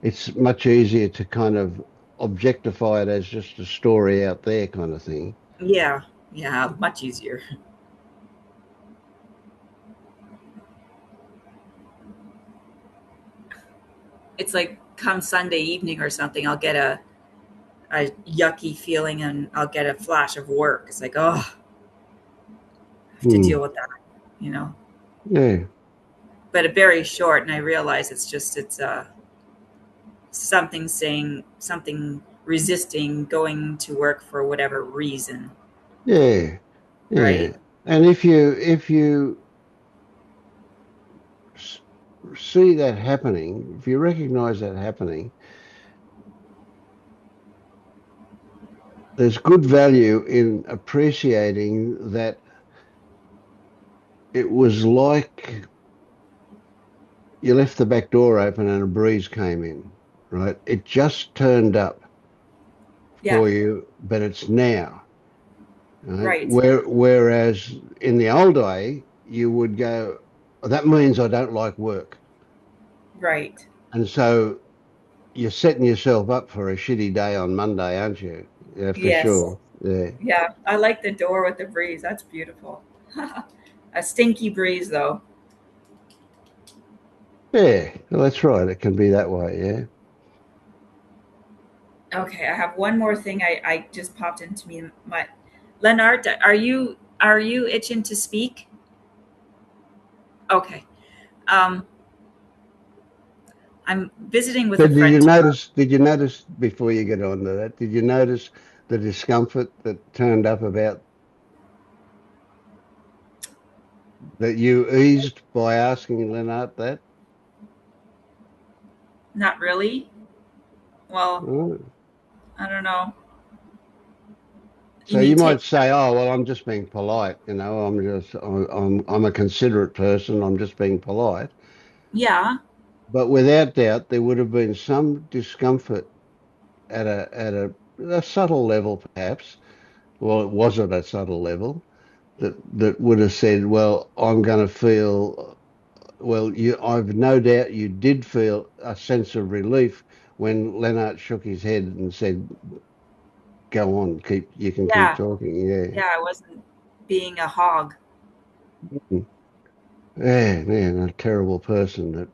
it's much easier to kind of objectify it as just a story out there kind of thing. Yeah. Yeah. Much easier. It's like come Sunday evening or something, I'll get a yucky feeling and I'll get a flash of work. It's like, oh, I have to Hmm. deal with that, you know. Yeah. But a very short, and I realize it's something saying something resisting going to work for whatever reason, Yeah. right? Yeah. And if you s- see that happening, if you recognize that happening, there's good value in appreciating that it was like you left the back door open and a breeze came in, right? It just turned up Yeah, for you, but it's now, right? right, Whereas in the old day, you would go, "Oh, that means I don't like work." right. And so you're setting yourself up for a shitty day on Monday, aren't you? Yeah, for Yes. sure. Yeah. Yeah, I like the door with the breeze. That's beautiful. A stinky breeze, though. Yeah, well, that's right. It can be that way. Yeah. Okay, I have one more thing I just popped into me. My Leonard, are you itching to speak? Okay. Um, I'm visiting with So a friend tomorrow. did you notice before you get on to that, did you notice the discomfort that turned up about that you eased by asking Lennart that? Not really. Well, Oh, I don't know. You So mean you might take? say, "Oh, well, I'm just being polite. You know, I'm a considerate person. I'm just being polite." Yeah, But without doubt, there would have been some discomfort a subtle level, perhaps. Well, it was at a subtle level that would have said, "Well, I'm going to feel." Well, I've no doubt you did feel a sense of relief when Lennart shook his head and said, "Go on, you can keep yeah, talking." Yeah. yeah. I wasn't being a hog. Yeah, man, a terrible person that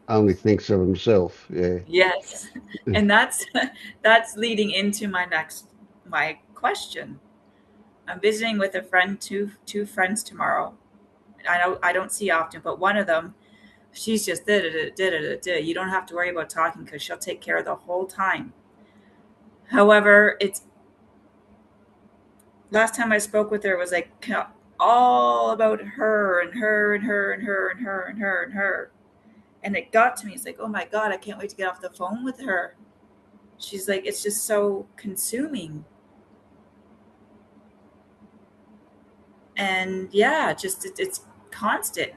only thinks of himself. Yeah. Yes, and that's that's leading into my question. I'm visiting with a friend, two friends tomorrow. I don't see often, but one of them, she's just da da da da da da. You don't have to worry about talking because she'll take care of the whole time. However, it's last time I spoke with her was like all about her and her and her and her and her and her and her. And it got to me. It's like, oh my God, I can't wait to get off the phone with her. She's like, it's just so consuming. And yeah, just it's constant.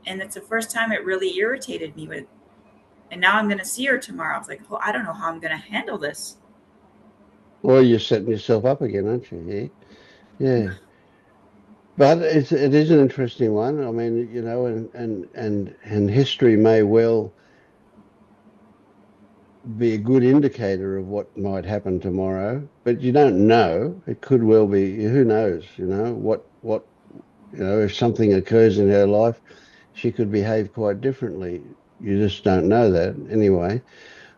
And it's the first time it really irritated me with. And now I'm going to see her tomorrow. I was like, oh, I don't know how I'm going to handle this. Well, you're setting yourself up again, aren't you? Yeah. Yeah. But it is an interesting one. I mean, you know, and history may well be a good indicator of what might happen tomorrow, but you don't know. It could well be, who knows, you know, if something occurs in her life, she could behave quite differently. You just don't know that anyway.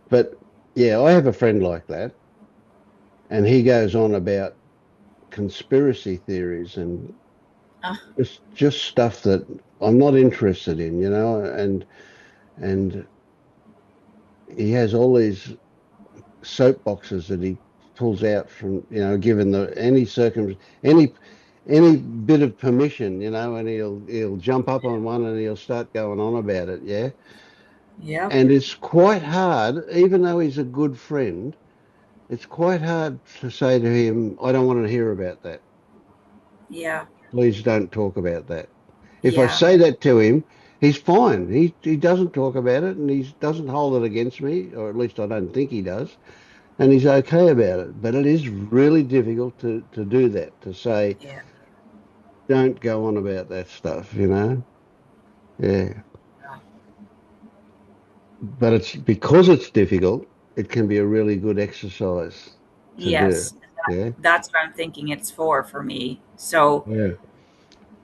But yeah, I have a friend like that, and he goes on about conspiracy theories and Uh, just stuff that I'm not interested in, you know, and he has all these soapboxes that he pulls out from, you know, given any any bit of permission, you know, and he'll jump up on one and he'll start going on about it, yeah. yep. And it's quite hard, even though he's a good friend, it's quite hard to say to him, "I don't want to hear about that. Yeah. Please don't talk about that." If I Yeah. say that to him, he's fine. He doesn't talk about it and he doesn't hold it against me, or at least I don't think he does. And he's okay about it. But it is really difficult to do that, to say, Yeah. don't go on about that stuff, you know? Yeah. Yeah. But it's because it's difficult, it can be a really good exercise to do. Yes. Yeah. That's what I'm thinking it's for me. So Yeah.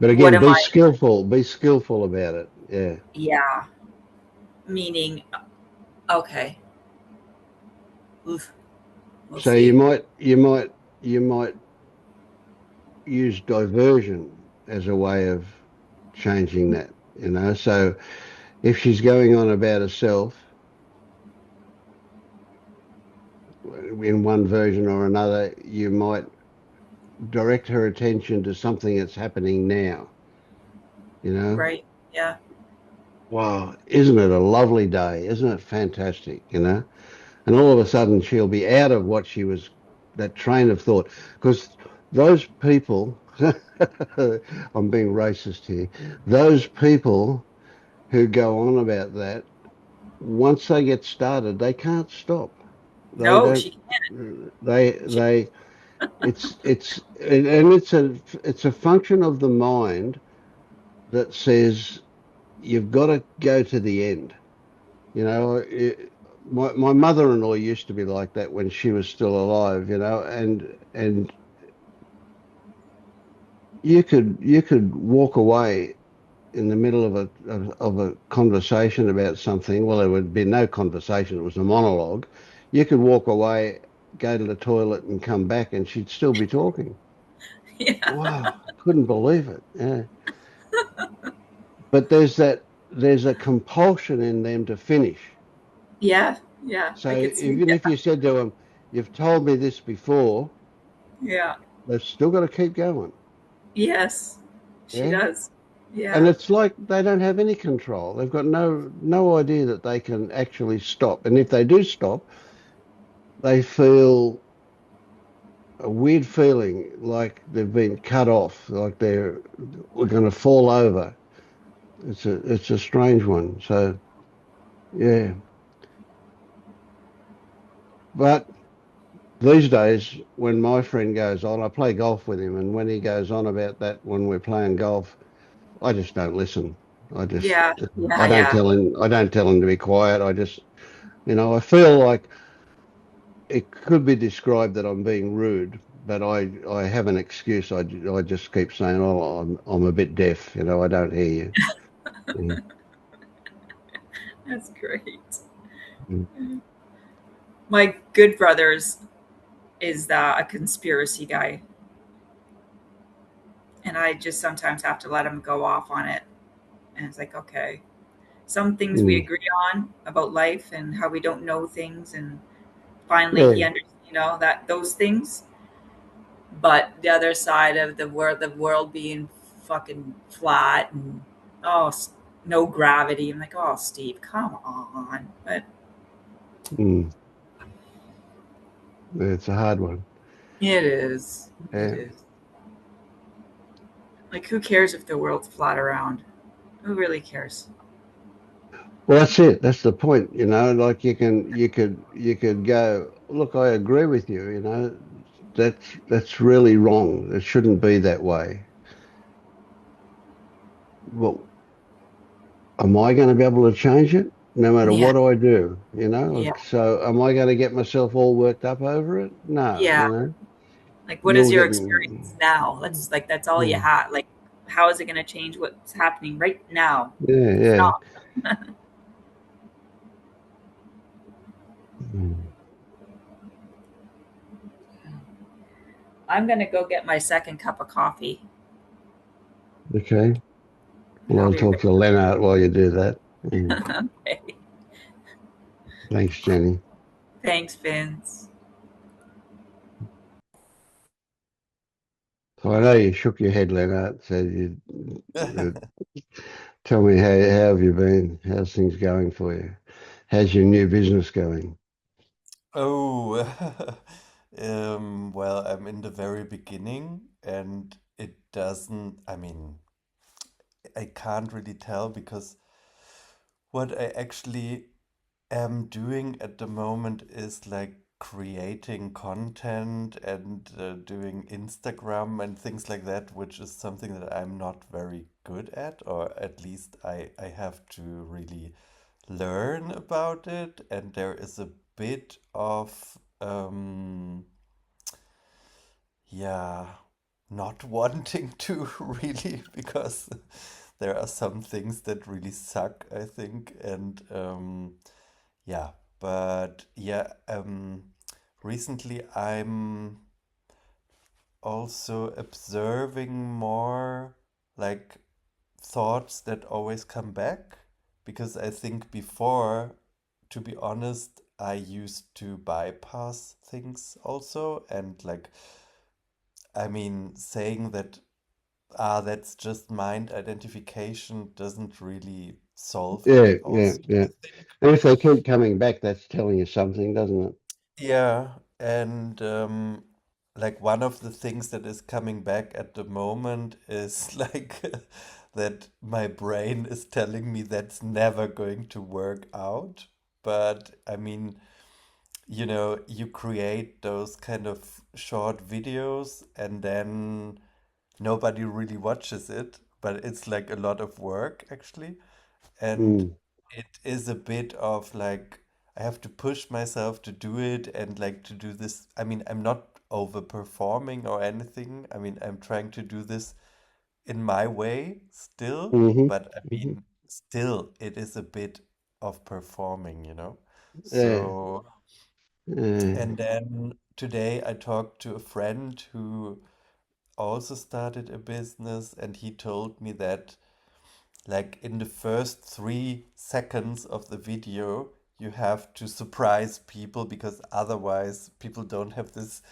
But what again, am I? be skillful about it. Yeah. Yeah. Meaning, okay. Oof. We'll So see. you might use diversion as a way of changing that, you know? So if she's going on about herself in one version or another, you might direct her attention to something that's happening now, you know? Right. Yeah. Wow, isn't it a lovely day? Isn't it fantastic, you know? And all of a sudden she'll be out of that train of thought. Because those people, I'm being racist here, those people who go on about that, once they get started, they can't stop. They No, don't, she can't. She, they, and it's a function of the mind that says you've got to go to the end. You know, my mother-in-law used to be like that when she was still alive. You know, and you could walk away in the middle of a conversation about something. Well, there would be no conversation; it was a monologue. You could walk away, go to the toilet, and come back, and she'd still be talking. yeah. Wow, couldn't believe it. Yeah. But there's a compulsion in them to finish. Yeah. Yeah. I So could see. even Yeah. if you said to them, "You've told me this before," Yeah. they've still got to keep going. Yes. She Yeah. does. And Yeah. it's like they don't have any control. They've got no idea that they can actually stop. And if they do stop, they feel a weird feeling like they've been cut off, like we're going to fall over. It's a strange one. So yeah, but these days when my friend goes on, I play golf with him, and when he goes on about that when we're playing golf, I just don't listen. I just Yeah, yeah, I don't yeah. tell him. I don't tell him to be quiet. I just I feel like it could be described that I'm being rude, but I have an excuse. I just keep saying, "Oh, I'm a bit deaf. I don't hear you." Mm, That's great. mm, My good brother's is a conspiracy guy, and I just sometimes have to let him go off on it. And it's like, okay, some things we mm. agree on about life and how we don't know things, and finally he Yeah. understands, that those things. But the other side of the world being fucking flat and oh, no gravity. I'm like, oh, Steve, come on. But Mm. It's a hard one. it is. It Yeah. is. Like, who cares if the world's flat around? Who really cares? Well, that's it. That's the point. Like you could go, look, I agree with you. That's really wrong. It shouldn't be that way. Well, am I going to be able to change it? No matter Yeah. what I do, Yeah. so am I going to get myself all worked up over it? No, Yeah. Like, what is you'll your get, experience now? That's all you yeah, have. Like, how is it going to change what's happening right now? yeah, It's yeah. not. Mm. I'm going to go get my second cup of coffee, Okay. and Well, I'll I'll be talk right to Lennart while you do that. Mm. back. Okay. Thanks, Jenny. Thanks, Vince. So I know you shook your head, Lennart. So uh, tell me how have you been? How's things going for you? How's your new business going? Oh, well, I'm in the very beginning, and it doesn't, I mean, I can't really tell because what I actually am doing at the moment is like creating content and doing Instagram and things like that, which is something that I'm not very good at, or at least I have to really learn about it. And there is a bit of, yeah, not wanting to really because there are some things that really suck, I think. And yeah, but yeah, recently I'm also observing more like thoughts that always come back because I think before, to be honest, I used to bypass things also and like I mean saying that that's just mind identification doesn't really solve Yeah, it yeah, also, yeah. I think. And if they keep coming back, that's telling you something, doesn't it? Yeah, and like one of the things that is coming back at the moment is like that my brain is telling me that's never going to work out. But I mean, you create those kind of short videos and then nobody really watches it, but it's like a lot of work actually. And Mm, it is a bit of like I have to push myself to do it and like to do this. I mean, I'm not overperforming or anything. I mean, I'm trying to do this in my way still, hmm but I hmm mean, still, it is a bit of performing. Yeah, So, yeah. and then today I talked to a friend who also started a business, and he told me that like in the first 3 seconds of the video, you have to surprise people because otherwise people don't have this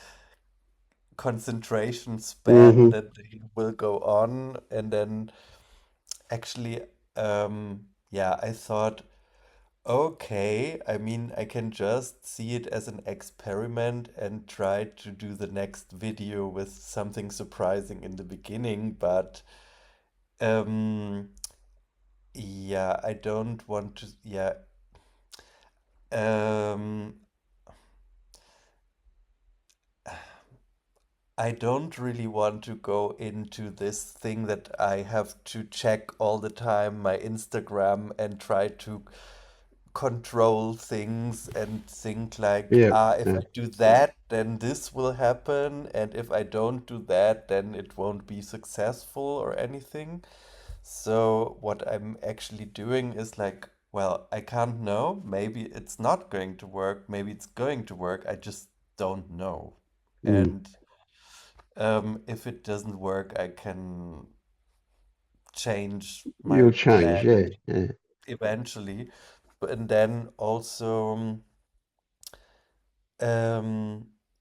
concentration span hmm that they will go on. And then actually, yeah, I thought, Okay, I mean, I can just see it as an experiment and try to do the next video with something surprising in the beginning, but um yeah, I don't want to, yeah, um I don't really want to go into this thing that I have to check all the time my Instagram and try to control things and think like, Yeah, ah, if yeah. I do that, then this will happen, and if I don't do that, then it won't be successful or anything. So what I'm actually doing is like, well, I can't know. Maybe it's not going to work. Maybe it's going to work. I just don't know. Mm. And if it doesn't work, I can change my You'll change. plan Yeah, yeah, eventually. And then also,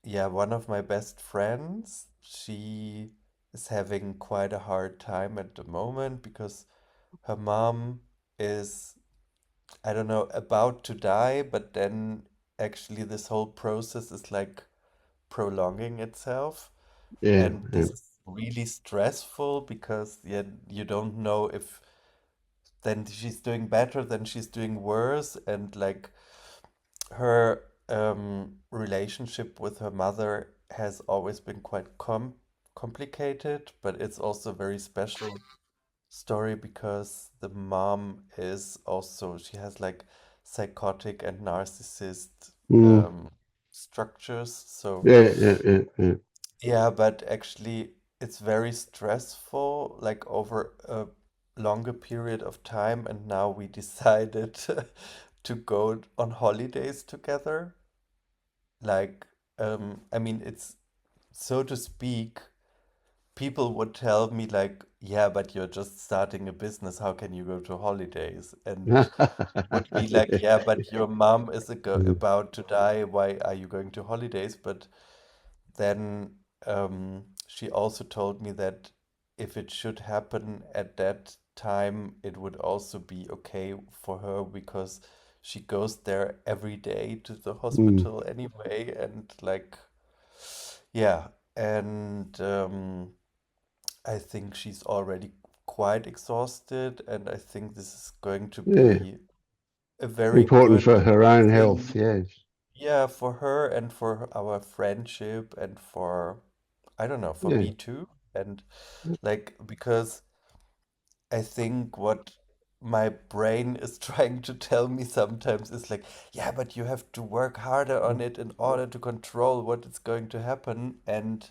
yeah, one of my best friends, she is having quite a hard time at the moment because her mom is, I don't know, about to die, but then actually this whole process is like prolonging itself. yeah, And yeah. this is really stressful because yeah, you don't know if then she's doing better, then she's doing worse, and like her relationship with her mother has always been quite complicated, but it's also a very special story because the mom is also, she has like psychotic and narcissist Mm. um, structures. So Yeah, yeah, yeah, yeah. yeah, but actually it's very stressful, like over a longer period of time, and now we decided to go on holidays together. Like, I mean, it's so to speak, people would tell me like, yeah, but you're just starting a business, how can you go to holidays? And it would be like, yeah, but your mom is Mm, about to die, why are you going to holidays? But then she also told me that if it should happen at that time, it would also be okay for her because she goes there every day to the mm. hospital anyway, and like, yeah, and I think she's already quite exhausted, and I think this is going to Yeah, be a very important good for her own health. thing, Yes. yeah, for her and for our friendship and for, I don't know, for Yeah. me too. And like, because I think what my brain is trying to tell me sometimes is like, yeah, but you have to work harder on it in order to control what is going to happen. And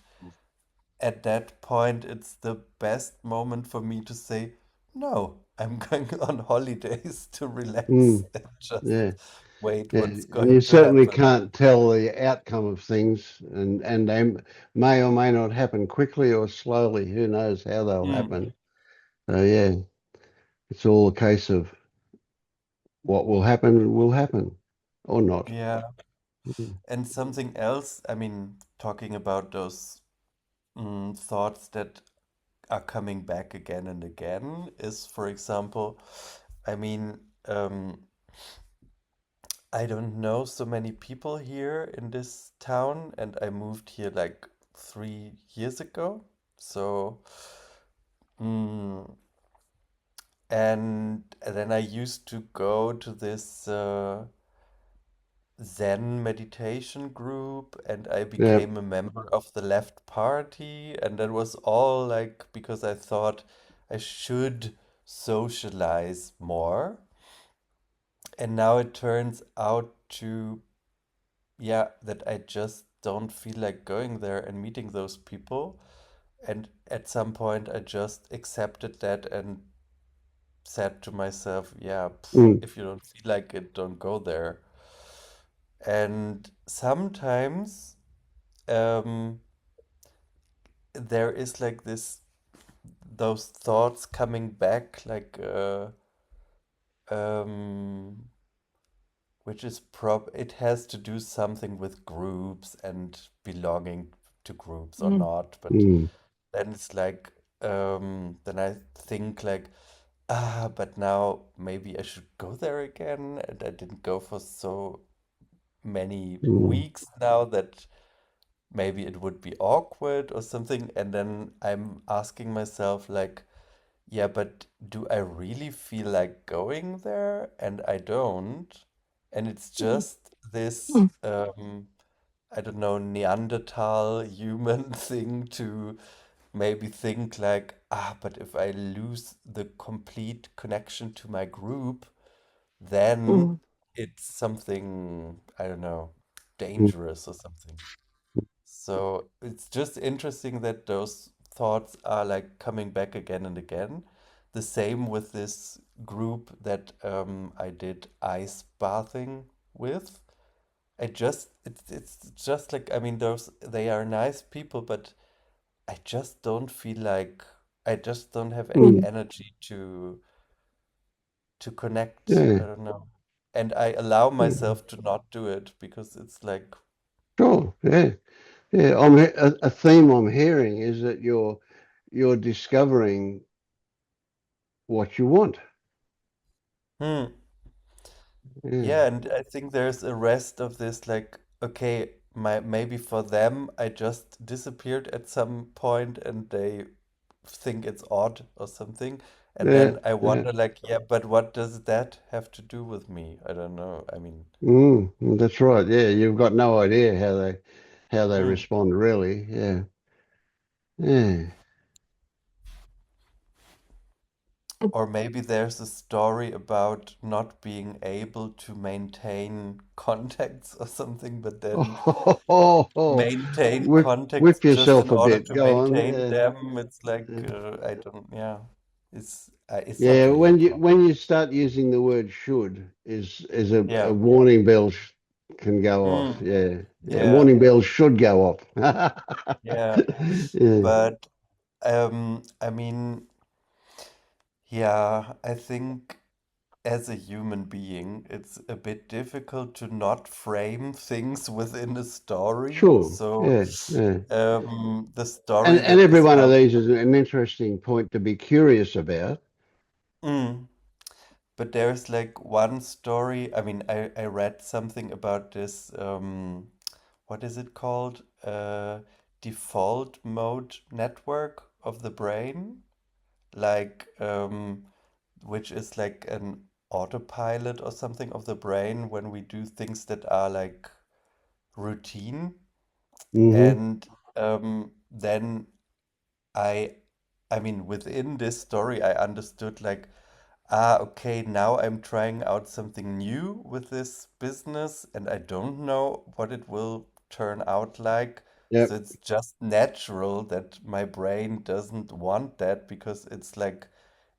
at that point, it's the best moment for me to say, no, I'm going on holidays to relax Mm, and just yeah. wait Yeah. what's And going you to certainly happen. can't tell the outcome of things, and they may or may not happen quickly or slowly. Who knows how they'll Mm, happen? So yeah, it's all a case of what will happen, or not. yeah. Mm. And something else, I mean, talking about those thoughts that are coming back again and again is, for example, I mean, I don't know so many people here in this town, and I moved here like 3 years ago. So, mm, and then I used to go to this Zen meditation group, and I Yeah. became a member of the left party, and that was all like because I thought I should socialize more. And now it turns out to, yeah, that I just don't feel like going there and meeting those people. And at some point, I just accepted that and said to myself, yeah, Mm, if you don't feel like it, don't go there. And sometimes um, there is like this, those thoughts coming back, like, um, which is it has to do something with groups and belonging to groups or not. But mm, then it's like, then I think like, but now maybe I should go there again. And I didn't go for so many Mm, weeks now that maybe it would be awkward or something. And then I'm asking myself, like, yeah, but do I really feel like going there? And I don't. And it's just this, I don't know, Neanderthal human thing to maybe think like, but if I lose the complete connection to my group, then Mm. it's something, I don't know, mm, dangerous or something. So it's just interesting that those thoughts are like coming back again and again. The same with this group that I did ice bathing with. It's just like, I mean, those they are nice people, but I just don't feel like I just don't have any mm, energy to connect. I yeah, don't know. And I allow yeah. myself to not do it because it's like, Sure, yeah, yeah. A theme I'm hearing is that you're discovering what you want. hmm. Yeah, Yeah, and I think there's a rest of this, like, okay, maybe for them I just disappeared at some point and they think it's odd or something. And yeah, then I yeah. wonder, like, yeah, but what does that have to do with me? I don't know. I mean, That's right. Yeah, you've got no idea how they mm. respond, really. Yeah, yeah. Or maybe there's a story about not being able to maintain contacts or something, but then maintain Whip contacts whip just in yourself a order bit. to Go on. maintain Yeah, them. It's like yeah. I don't, yeah, it's not Yeah, really a problem. when you start using the word should is a Yeah. warning bell can go off. Mm, Yeah, yeah. yeah, Warning bells should go off. yeah. Yeah, But I mean, yeah, I think as a human being, it's a bit difficult to not frame things within a story. sure. So, Yeah, yeah. the story And that every is one of out. these is an interesting point to be curious about. Mm. But there's like one story. I mean, I read something about this. What is it called? Default mode network of the brain, like which is like an autopilot or something of the brain when we do things that are like routine. Mm-hmm. And then I, I mean, within this story, I understood like, okay, now I'm trying out something new with this business, and I don't know what it will turn out like. So Yep. it's just natural that my brain doesn't want that because it's like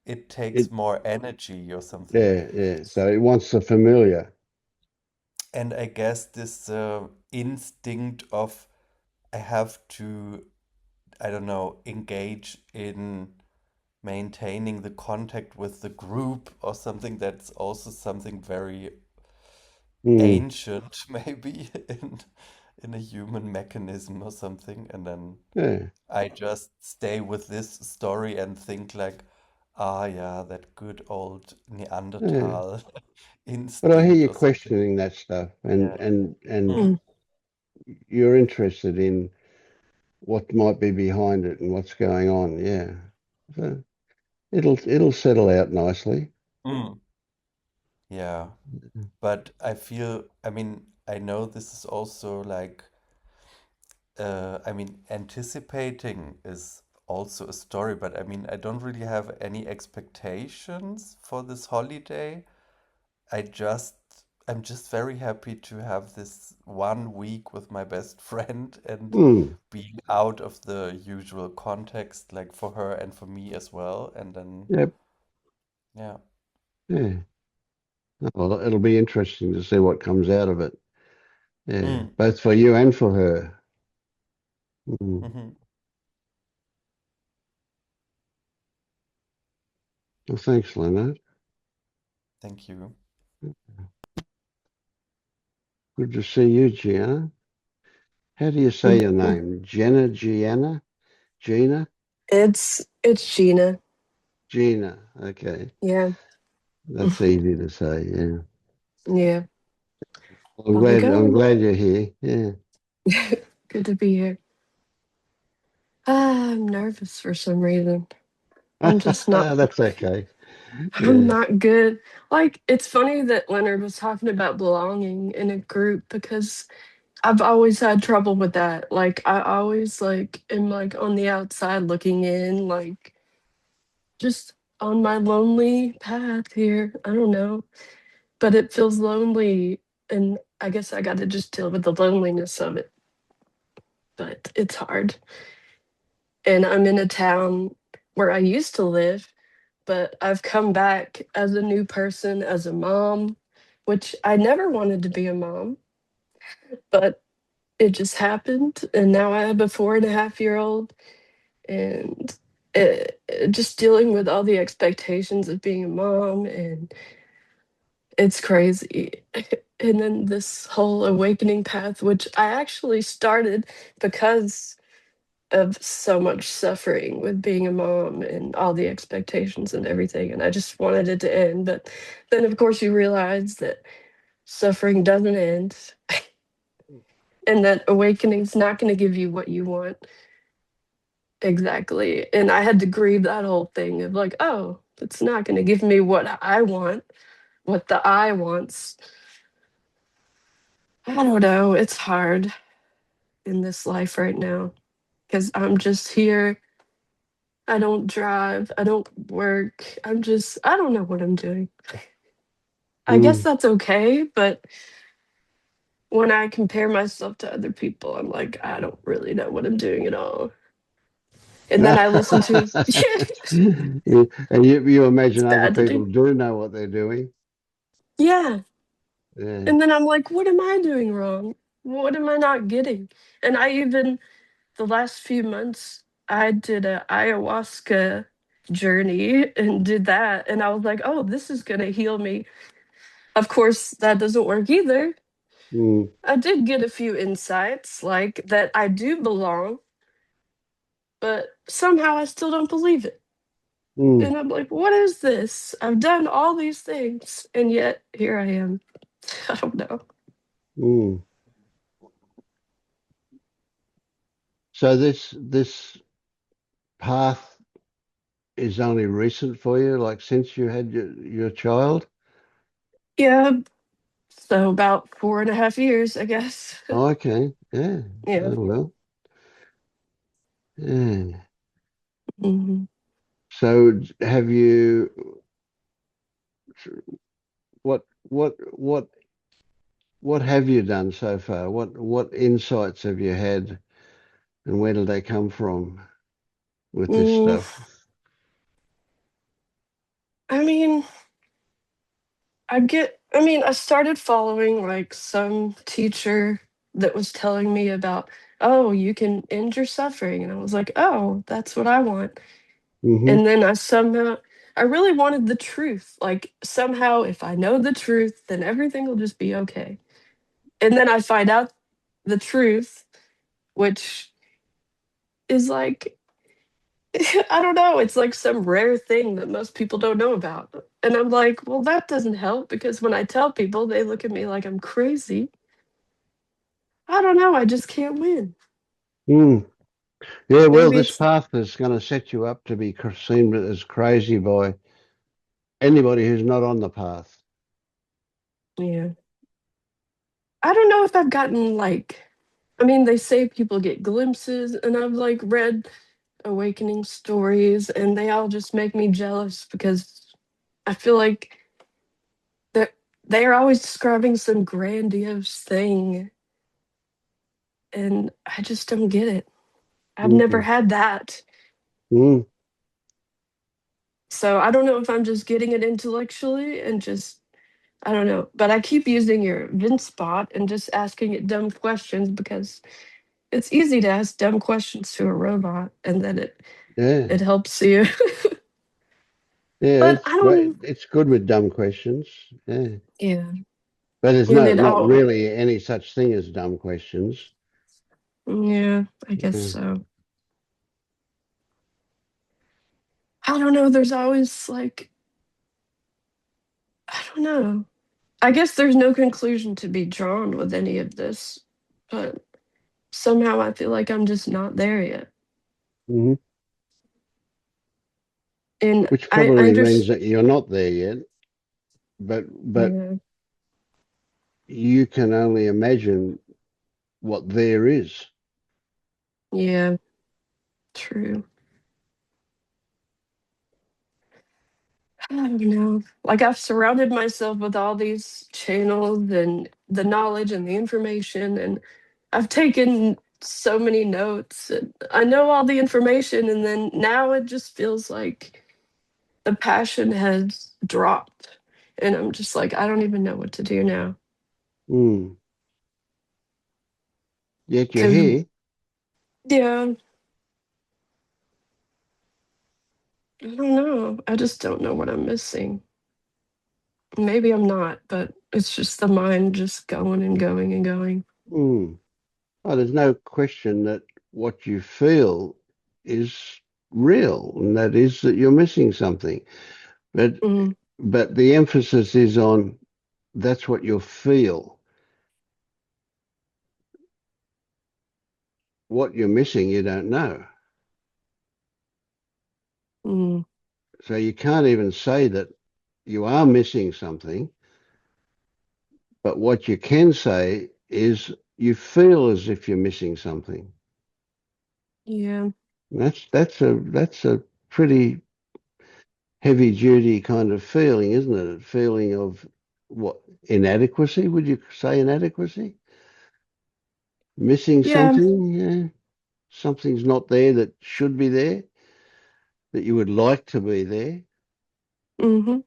it takes It more energy or something. yeah, yeah. So it wants the familiar. And I guess this instinct of I have to, I don't know, engage in maintaining the contact with the group or something that's also something very Mm, ancient maybe in a human mechanism or something. And then yeah, I just stay with this story and think like, ah yeah, that good old yeah. Neanderthal But I hear instinct you or something. questioning that stuff, Yeah. and Mm, Mm. you're interested in what might be behind it and what's going on. Yeah. So it'll settle out nicely. mm, yeah. But I feel, I mean, I know this is also like I mean, anticipating is also a story, but I mean, I don't really have any expectations for this holiday. I just, I'm just very happy to have this 1 week with my best friend and Mm, being out of the usual context, like for her and for me as well. And then, yep. yeah. Yeah. Well, it'll be interesting to see what comes out of it. Yeah, Mm, both for you and for her. Mm. hmm. Well, thanks, Leonard. Thank you. Good to see you, Gianna. How do you say your Mhm. name? Jenna, Gianna, Gina, It's Gina. Gina. Okay. Yeah. That's easy to say. Yeah. Yeah. I'm How's it glad. I'm going? glad you're here. Yeah. Good to be here. I'm nervous for some reason. I'm just not That's okay. I'm Yeah. not good. Like it's funny that Leonard was talking about belonging in a group because I've always had trouble with that. Like I always like am like on the outside looking in, like just on my lonely path here. I don't know. But it feels lonely and I guess I gotta just deal with the loneliness of it. But it's hard. And I'm in a town where I used to live, but I've come back as a new person, as a mom, which I never wanted to be a mom, but it just happened. And now I have a 4.5-year-old, and just dealing with all the expectations of being a mom, and it's crazy. And then this whole awakening path, which I actually started because of so much suffering with being a mom and all the expectations and everything. And I just wanted it to end. But then, of course, you realize that suffering doesn't end and that awakening's not going to give you what you want. Exactly. And I had to grieve that whole thing of like, oh, it's not going to give me what I want, what the I wants. I don't know. It's hard in this life right now because I'm just here. I don't drive. I don't work. I don't know what I'm doing. I guess Mm. that's okay. But when I compare myself to other people, I'm like, I don't really know what I'm doing at all. And then I listen to, it's And you imagine other bad to people do. do know what they're doing. Yeah. Yeah. And then I'm like, what am I doing wrong? What am I not getting? And the last few months, I did a ayahuasca journey and did that. And I was like, oh, this is going to heal me. Of course, that doesn't work either. Mm. I did get a few insights, like that I do belong, but somehow I still don't believe it. Mm. And I'm like, what is this? I've done all these things, and yet here I am. I don't know. Mm. So this path is only recent for you, like since you had your child? Yeah, so about 4.5 years, I guess. Oh, okay. Yeah. Yeah. Oh well. Yeah. Hmm. So have you what have you done so far? What insights have you had and where did they come from with this Mm, stuff? I mean, I started following like some teacher that was telling me about, oh, you can end your suffering. And I was like, oh, that's what I want. Mm-hmm. And then I really wanted the truth. Like, somehow, if I know the truth, then everything will just be okay. And then I find out the truth, which is like, I don't know, it's like some rare thing that most people don't know about. And I'm like, well, that doesn't help because when I tell people, they look at me like I'm crazy. I don't know, I just can't win. Mm. Yeah, well, Maybe this it's, path is going to set you up to be seen as crazy by anybody who's not on the path. yeah. I don't know if I've gotten like, I mean, they say people get glimpses, and I've like read awakening stories, and they all just make me jealous because I feel like they're they're always describing some grandiose thing, and I just don't get it. I've never Mm. had that. Mm. So I don't know if I'm just getting it intellectually and just I don't know. But I keep using your Vince spot and just asking it dumb questions because it's easy to ask dumb questions to a robot and then Yeah. it helps you. Yeah, But I don't it's good with dumb questions. Yeah. yeah. But there's And it not all really any such thing as dumb questions. yeah, I guess Yeah. so. I don't know. There's always like, I don't know. I guess there's no conclusion to be drawn with any of this, but somehow I feel like I'm just not there yet. Hmm. And Which I probably means understand. that you're not there yet, but Yeah, you can only imagine what there is. yeah, true. I don't know. Like I've surrounded myself with all these channels and the knowledge and the information, and I've taken so many notes. And I know all the information, and then now it just feels like the passion has dropped, and I'm just like, I don't even know what to do now. Mm. Yet you're Because here. yeah, I don't know. I just don't know what I'm missing. Maybe I'm not, but it's just the mind just going and going and going. Mm. Oh, there's no question that what you feel is real, and that is that you're missing something. But Mm, but the emphasis is on that's what you feel. What you're missing, you don't know. mm, So you can't even say that you are missing something, but what you can say is you feel as if you're missing something. yeah. That's a pretty heavy duty kind of feeling, isn't it? A feeling of what, inadequacy? Would you say inadequacy? Missing Yeah. something? Yeah. Something's not there that should be there, that you would like to be there. Hmm.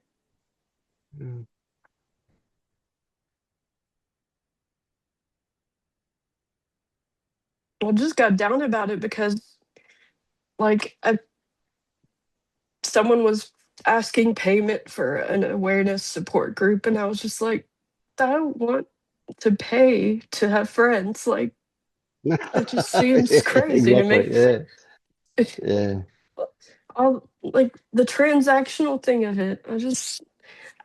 Mm. I just got down about it because, like, someone was asking payment for an awareness support group, and I was just like, I don't want to pay to have friends. Like, that just seems Yeah, crazy to me. exactly. Yeah. Yeah. All like the transactional thing of it.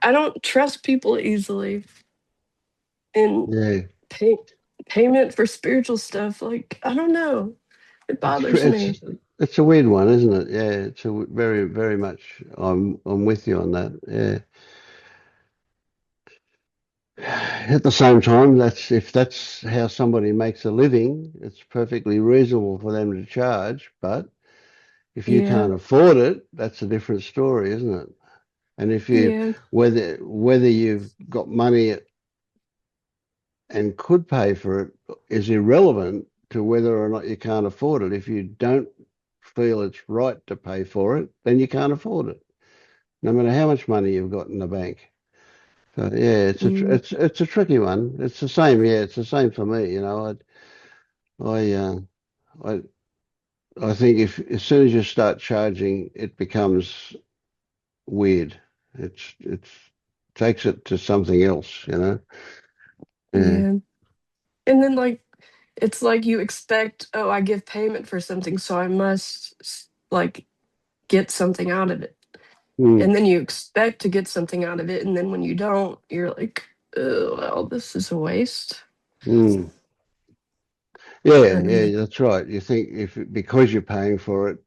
I don't trust people easily. And Yeah. pay, payment for spiritual stuff, like, I don't know. It It's bothers me. it's a weird one, isn't it? Yeah, it's a very very much. I'm with you on that. Yeah. At the same time, that's if that's how somebody makes a living, it's perfectly reasonable for them to charge. But if you Yeah, can't afford it, that's a different story, isn't it? And if you yeah, whether you've got money and could pay for it is irrelevant to whether or not you can't afford it. If you don't feel it's right to pay for it, then you can't afford it, no matter how much money you've got in the bank. So yeah, mm, it's a tricky one. It's the same. Yeah, it's the same for me. I I I think if as soon as you start charging, it becomes weird. It's takes it to something else. Yeah. yeah. And then, like, it's like you expect, oh, I give payment for something, so I must, like, get something out of it. Mm, And then you expect to get something out of it. And then when you don't, you're like, oh, well, this is a waste. mm. Yeah, And yeah, that's right. You think if because you're paying for it,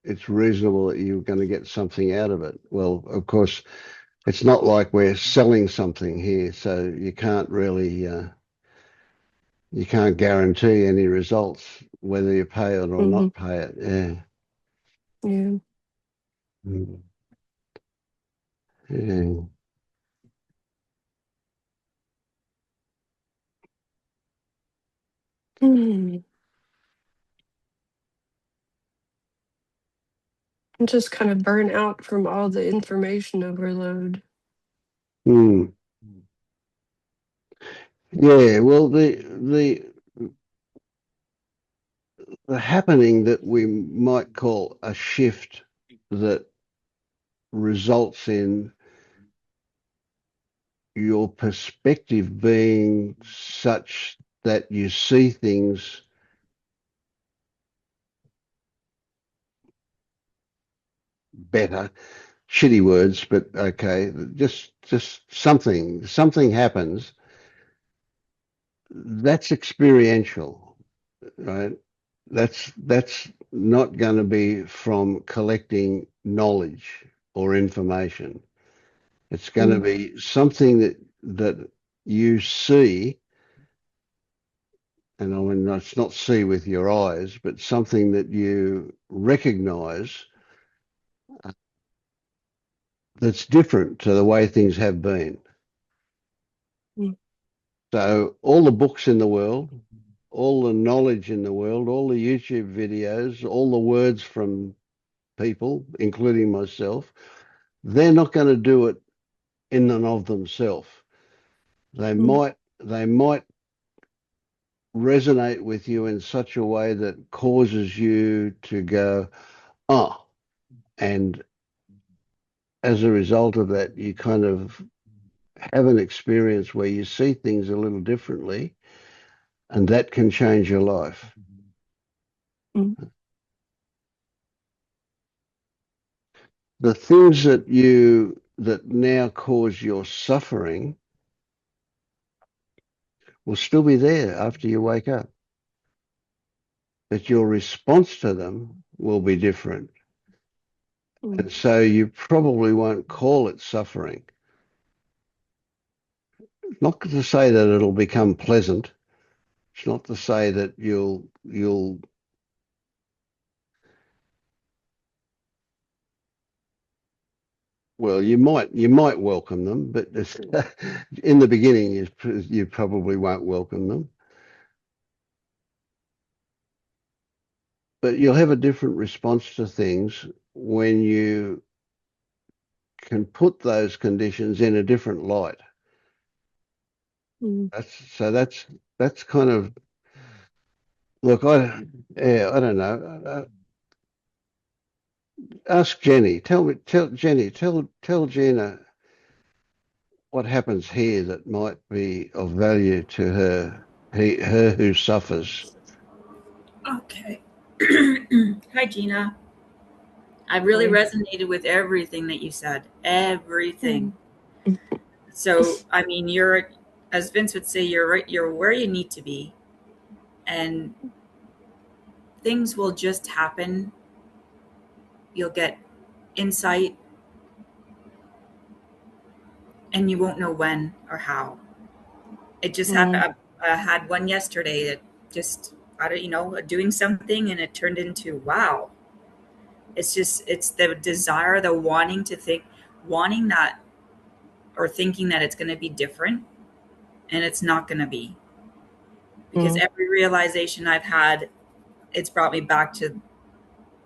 it's reasonable that you're going to get something out of it. Well, of course, it's not like we're selling something here, so you can't guarantee any results whether you pay it or mhm, not pay it. Yeah. yeah. Mm. Yeah. Hmm. I'm just kind of burnt out from all the information overload. Mm. Yeah. Well, the happening that we might call a shift that results in your perspective being such that you see things better. Shitty words, but okay. Just something happens. That's experiential, right? That's not going to be from collecting knowledge or information. It's going to be something that you see, and I mean it's not see with your eyes, but something that you recognize that's different to the way things have been. Mm. So all the books in the world, all the knowledge in the world, all the YouTube videos, all the words from people, including myself, they're not going to do it in and of themselves. They might resonate with you in such a way that causes you to go, oh, and as a result of that, you kind of have an experience where you see things a little differently, and that can change your life. Mm. The things that now cause your suffering will still be there after you wake up, but your response to them will be different. And so you probably won't call it suffering. Not to say that it'll become pleasant. It's not to say that you'll well, you might welcome them, but in the beginning you probably won't welcome them. But you'll have a different response to things when you can put those conditions in a different light. That's kind of look. I don't know. Ask Jenny. Tell Jenny. Tell Gina what happens here that might be of value to her. Her who suffers. Okay. Hi, Gina. I really resonated with everything that you said. Everything. So, I mean, you're, as Vince would say, you're where you need to be, and things will just happen. You'll get insight, and you won't know when or how. It just happened. I had one yesterday that just, I don't, doing something, and it turned into wow. It's the desire, the wanting that, or thinking that it's going to be different, and it's not going to be, because every realization I've had, it's brought me back to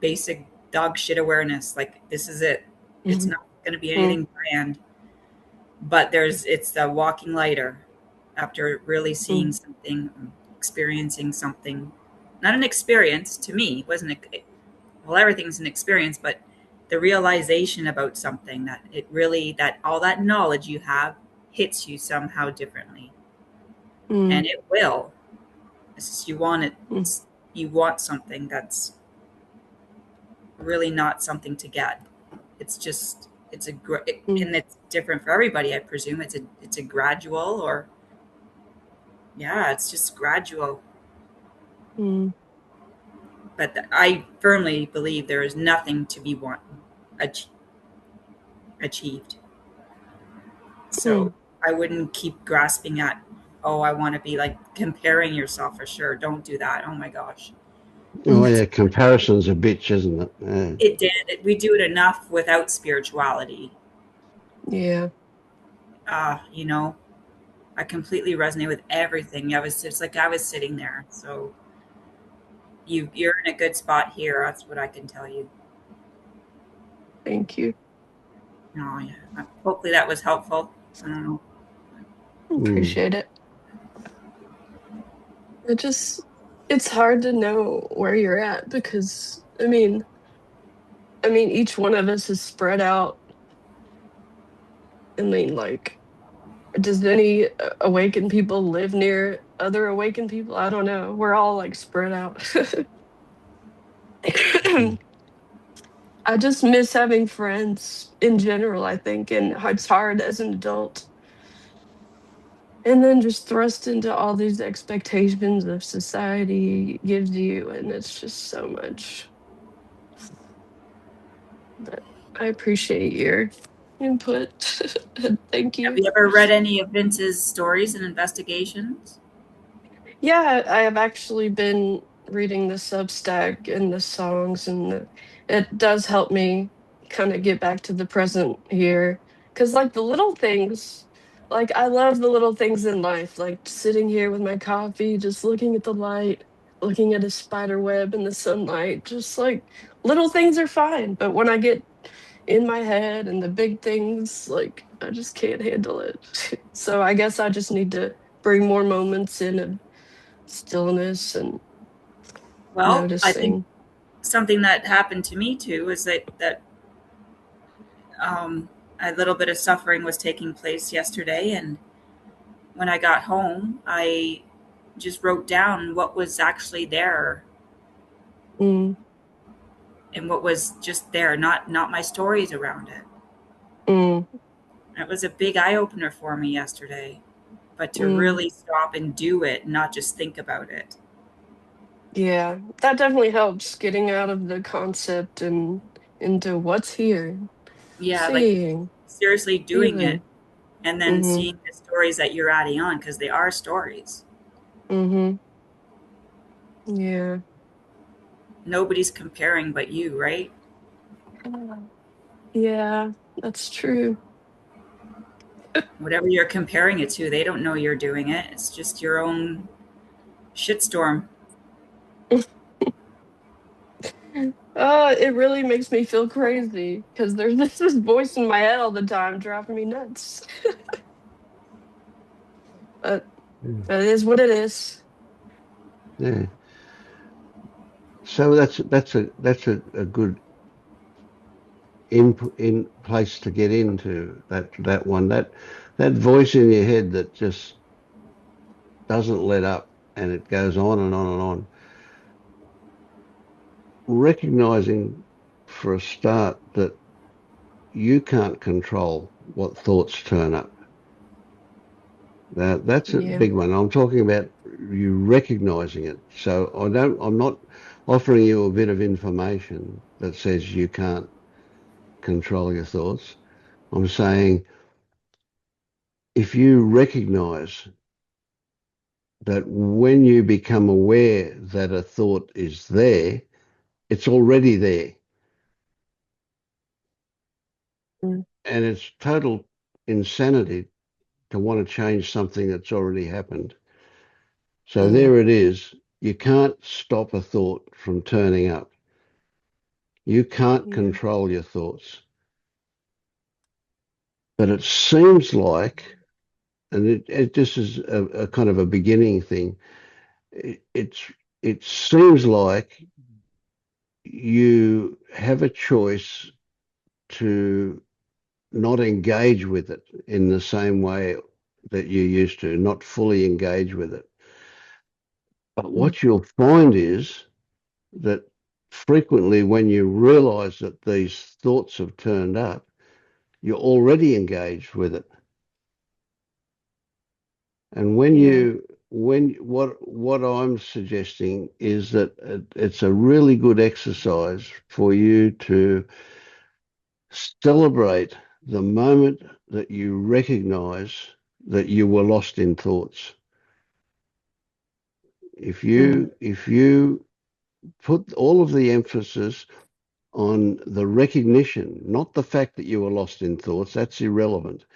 basic dog shit awareness. Like, this is it. It's not going to be anything grand, but it's the walking lighter after really seeing something, experiencing something. Not an experience to me, wasn't it? Well, everything's an experience, but the realization about something, that it really, that all that knowledge you have hits you somehow differently. And it will. It's just you want it. You want something that's really not something to get. It's just, and it's different for everybody. I presume it's a gradual, or yeah, it's just gradual. But I firmly believe there is nothing to be achieved. So I wouldn't keep grasping at, oh, I want to be like, comparing yourself, for sure. Don't do that. Oh my gosh. Oh yeah, comparison's a bitch, isn't it? Yeah. It did. We do it enough without spirituality. Yeah. I completely resonate with everything. It's like I was sitting there. So you're in a good spot here. That's what I can tell you. Thank you. Oh yeah. Hopefully that was helpful. I don't know. Appreciate it. It's hard to know where you're at, because I mean each one of us is spread out. I mean, like, does any awakened people live near other awakened people? I don't know. We're all like spread out. I just miss having friends in general, I think, and it's hard as an adult. And then just thrust into all these expectations of society gives you, and it's just so much. But I appreciate your input. Thank Have you. you ever read any of Vince's stories and investigations? Yeah, I have actually been reading the Substack and the songs, and it does help me kind of get back to the present here. Because, like, the little things, like, I love the little things in life, like sitting here with my coffee, just looking at the light, looking at a spider web in the sunlight, just like little things are fine. But when I get in my head and the big things, like, I just can't handle it. So I guess I just need to bring more moments in of stillness and Well, I think noticing. something that happened to me too is that um, a little bit of suffering was taking place yesterday, and when I got home, I just wrote down what was actually there Mm, and what was just there, not my stories around it. mm, It was a big eye opener for me yesterday, but to mm. really stop and do it, not just think about it. Yeah, that definitely helps getting out of the concept and into what's here, Yeah, like seeing, seriously doing it feeling. and then Mm-hmm. seeing the stories that you're adding on because they are stories. Mm-hmm. Yeah. Nobody's comparing but you, right? Yeah, that's true. Whatever you're comparing it to, they don't know you're doing it. It's just your own shitstorm. It really makes me feel crazy because there's this voice in my head all the time driving me nuts. But Mm. it is what it is. Yeah. So that's a good in place to get into that one. That voice in your head that just doesn't let up and it goes on and on and on. Recognizing for a start that you can't control what thoughts turn up. Now, that's a Yeah. big one. I'm talking about you recognizing it. So I'm not offering you a bit of information that says you can't control your thoughts. I'm saying if you recognize that when you become aware that a thought is there, it's already there. Mm, And it's total insanity to want to change something that's already happened. So mm, there it is. You can't stop a thought from turning up. You can't yeah. control your thoughts. But it seems like, and this is a kind of a beginning thing, it, it's, it seems like you have a choice to not engage with it in the same way that you used to, not fully engage with it. But Mm, what you'll find is that frequently when you realize that these thoughts have turned up, you're already engaged with it. And yeah. when what I'm suggesting is that it's a really good exercise for you to celebrate the moment that you recognize that you were lost in thoughts. Mm, If you put all of the emphasis on the recognition, not the fact that you were lost in thoughts, that's irrelevant.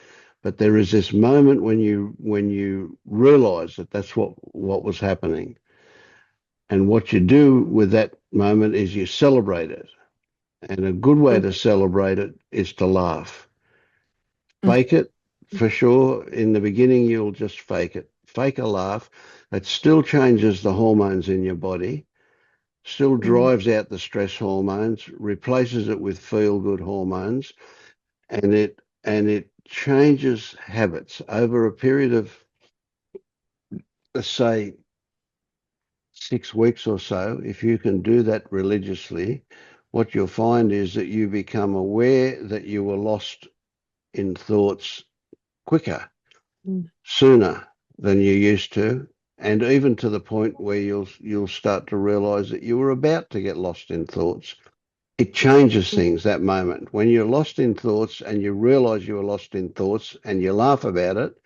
But there is this moment when you realize that that's what was happening. And what you do with that moment is you celebrate it. And a good way mm, to celebrate it is to laugh. mm, Fake it for sure. In the beginning, you'll just fake it. Fake a laugh. It still changes the hormones in your body, still mm, drives out the stress hormones, replaces it with feel good hormones, and it changes habits over a period of, let's say, 6 weeks or so. If you can do that religiously, what you'll find is that you become aware that you were lost in thoughts quicker, sooner than you used to, and even to the point where you'll start to realize that you were about to get lost in thoughts. It changes things, that moment. When you're lost in thoughts and you realize you were lost in thoughts and you laugh about it,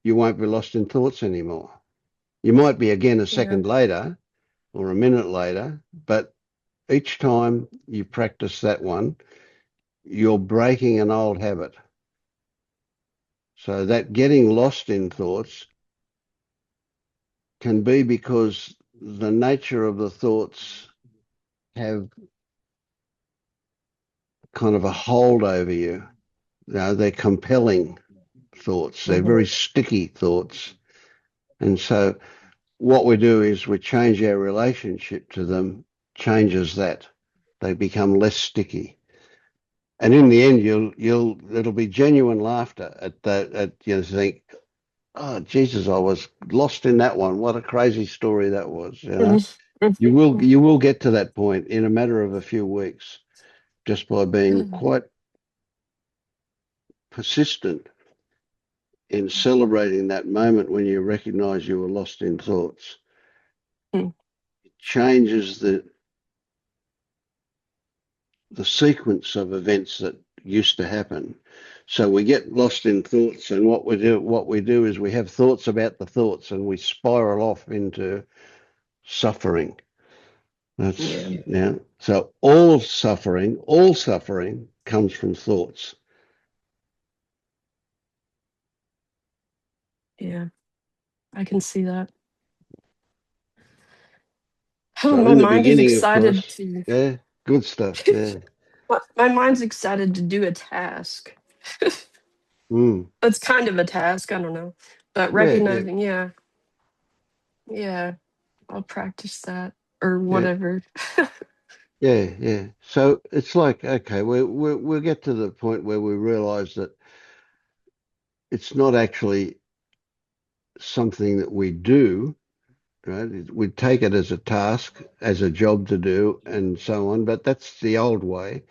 you won't be lost in thoughts anymore. You might be again a second later or a minute later, but each time you practice that one, you're breaking an old habit. So that getting lost in thoughts can be because the nature of the thoughts have kind of a hold over you. You know, they're compelling thoughts. They're very sticky thoughts. And so what we do is we change our relationship to them, changes that. They become less sticky. And in the end, it'll be genuine laughter at that. Think, oh Jesus, I was lost in that one. What a crazy story that was. You will get to that point in a matter of a few weeks, just by being quite persistent in celebrating that moment when you recognize you were lost in thoughts. It changes the sequence of events that used to happen. So we get lost in thoughts, and what we do is we have thoughts about the thoughts, and we spiral off into suffering. So all suffering comes from thoughts. Yeah, I can see that. So my in the mind is beginning, of excited course, to. yeah, good stuff. Yeah. My mind's excited to do a task. It's kind of a task, I don't know. But recognizing, yeah, I'll practice that or whatever. Yeah. So it's like, okay, we'll get to the point where we realize that it's not actually something that we do, right? We take it as a task, as a job to do, and so on. But that's the old way.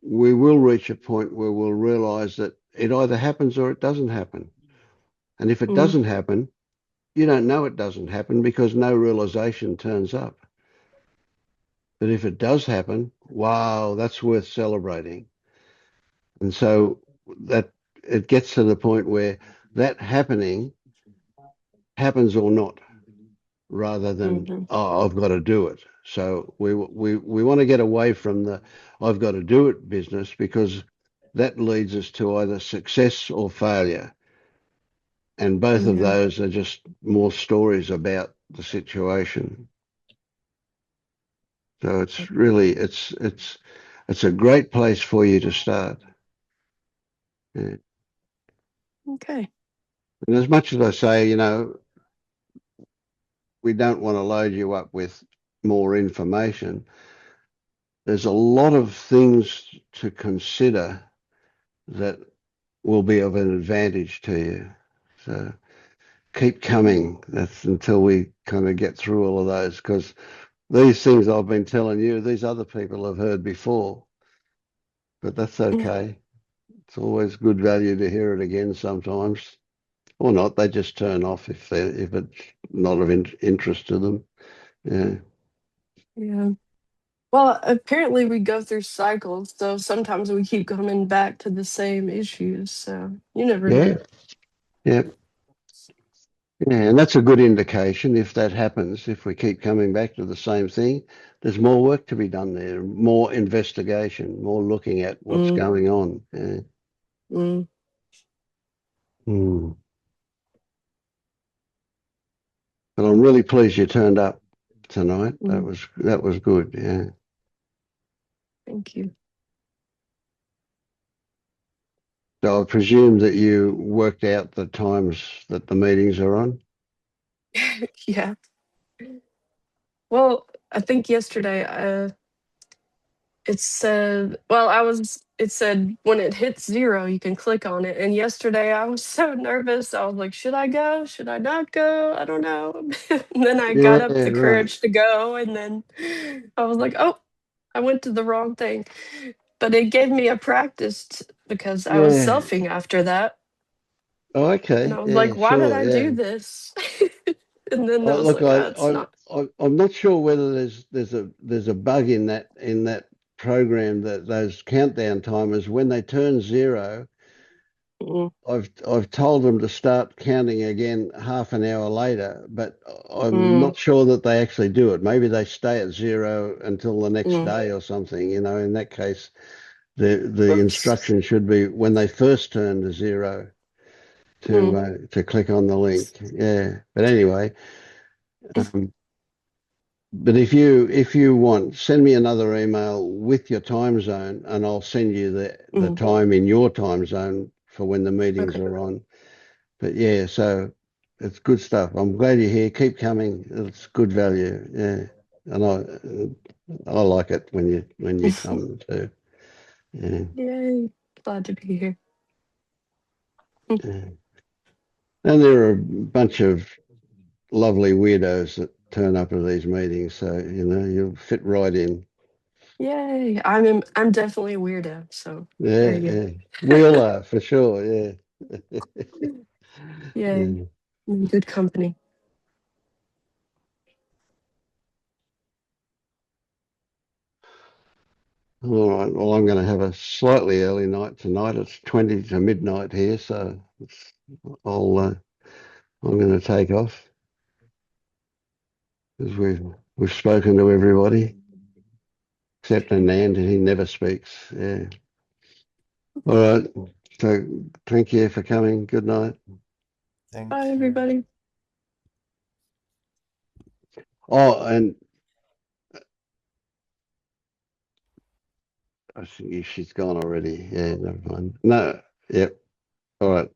We will reach a point where we'll realize that it either happens or it doesn't happen. And if it doesn't happen, you don't know it doesn't happen because no realization turns up. But if it does happen, wow, that's worth celebrating. And so that it gets to the point where that happening happens or not, rather than, oh, I've got to do it. So we want to get away from the I've got to do it business, because that leads us to either success or failure. And both of those are just more stories about the situation. So it's really, it's a great place for you to start. Yeah. Okay. And as much as I say, we don't want to load you up with more information, there's a lot of things to consider that will be of an advantage to you. So keep coming. That's until we kind of get through all of those, because these things I've been telling you, these other people have heard before, but that's okay. It's always good value to hear it again sometimes, or not. They just turn off if it's not of interest to them. Yeah. Yeah. Well, apparently we go through cycles, so sometimes we keep coming back to the same issues. So you never know. Yeah. Yeah, and that's a good indication if that happens. If we keep coming back to the same thing, there's more work to be done there, more investigation, more looking at what's going on. Yeah. But I'm really pleased you turned up tonight. That was good. Yeah. Thank you. So I presume that you worked out the times that the meetings are on. Yeah. Well, I think yesterday it said, it said when it hits 0, you can click on it. And yesterday I was so nervous. I was like, should I go? Should I not go? I don't know. And then I got up the Right. courage to go. And then I was like, oh, I went to the wrong thing. But it gave me a practice because I was Yeah. selfing after that. Oh, And okay. I was like, Yeah, why did sure. I do Yeah. this? And then I Oh, was look, like, oh, it's not. I'm not sure whether there's a bug in that program, that those countdown timers, when they turn zero, Mm, I've told them to start counting again half an hour later, but I'm mm, not sure that they actually do it. Maybe they stay at zero until the next mm. day or something. In that case, the Whoops. instruction should be when they first turn to zero Mm, to click on the link. Yeah, but anyway, um, but if you want, send me another email with your time zone, and I'll send you the mm. time in your time zone for when the meetings Okay. are on. But yeah, so it's good stuff. I'm glad you're here. Keep coming. It's good value. Yeah, and I like it when you come too. Yeah, Yay. Glad to be here. Mm. yeah. And there are a bunch of lovely weirdos that turn up at these meetings, so you'll fit right in. Yay. I'm definitely a weirdo, so there Yeah, you yeah. We all are for sure. Yeah. go. Yay. Yeah. I'm in good company. All right. Well, I'm going to have a slightly early night tonight. It's 20 to midnight here, so I'll I'm going to take off because we've spoken to everybody except Anand, and he never speaks. Yeah. All right. So thank you for coming. Good night. Bye, Thank you. everybody. Oh, and I think she's gone already. Yeah, never mind. No. Yep. All right.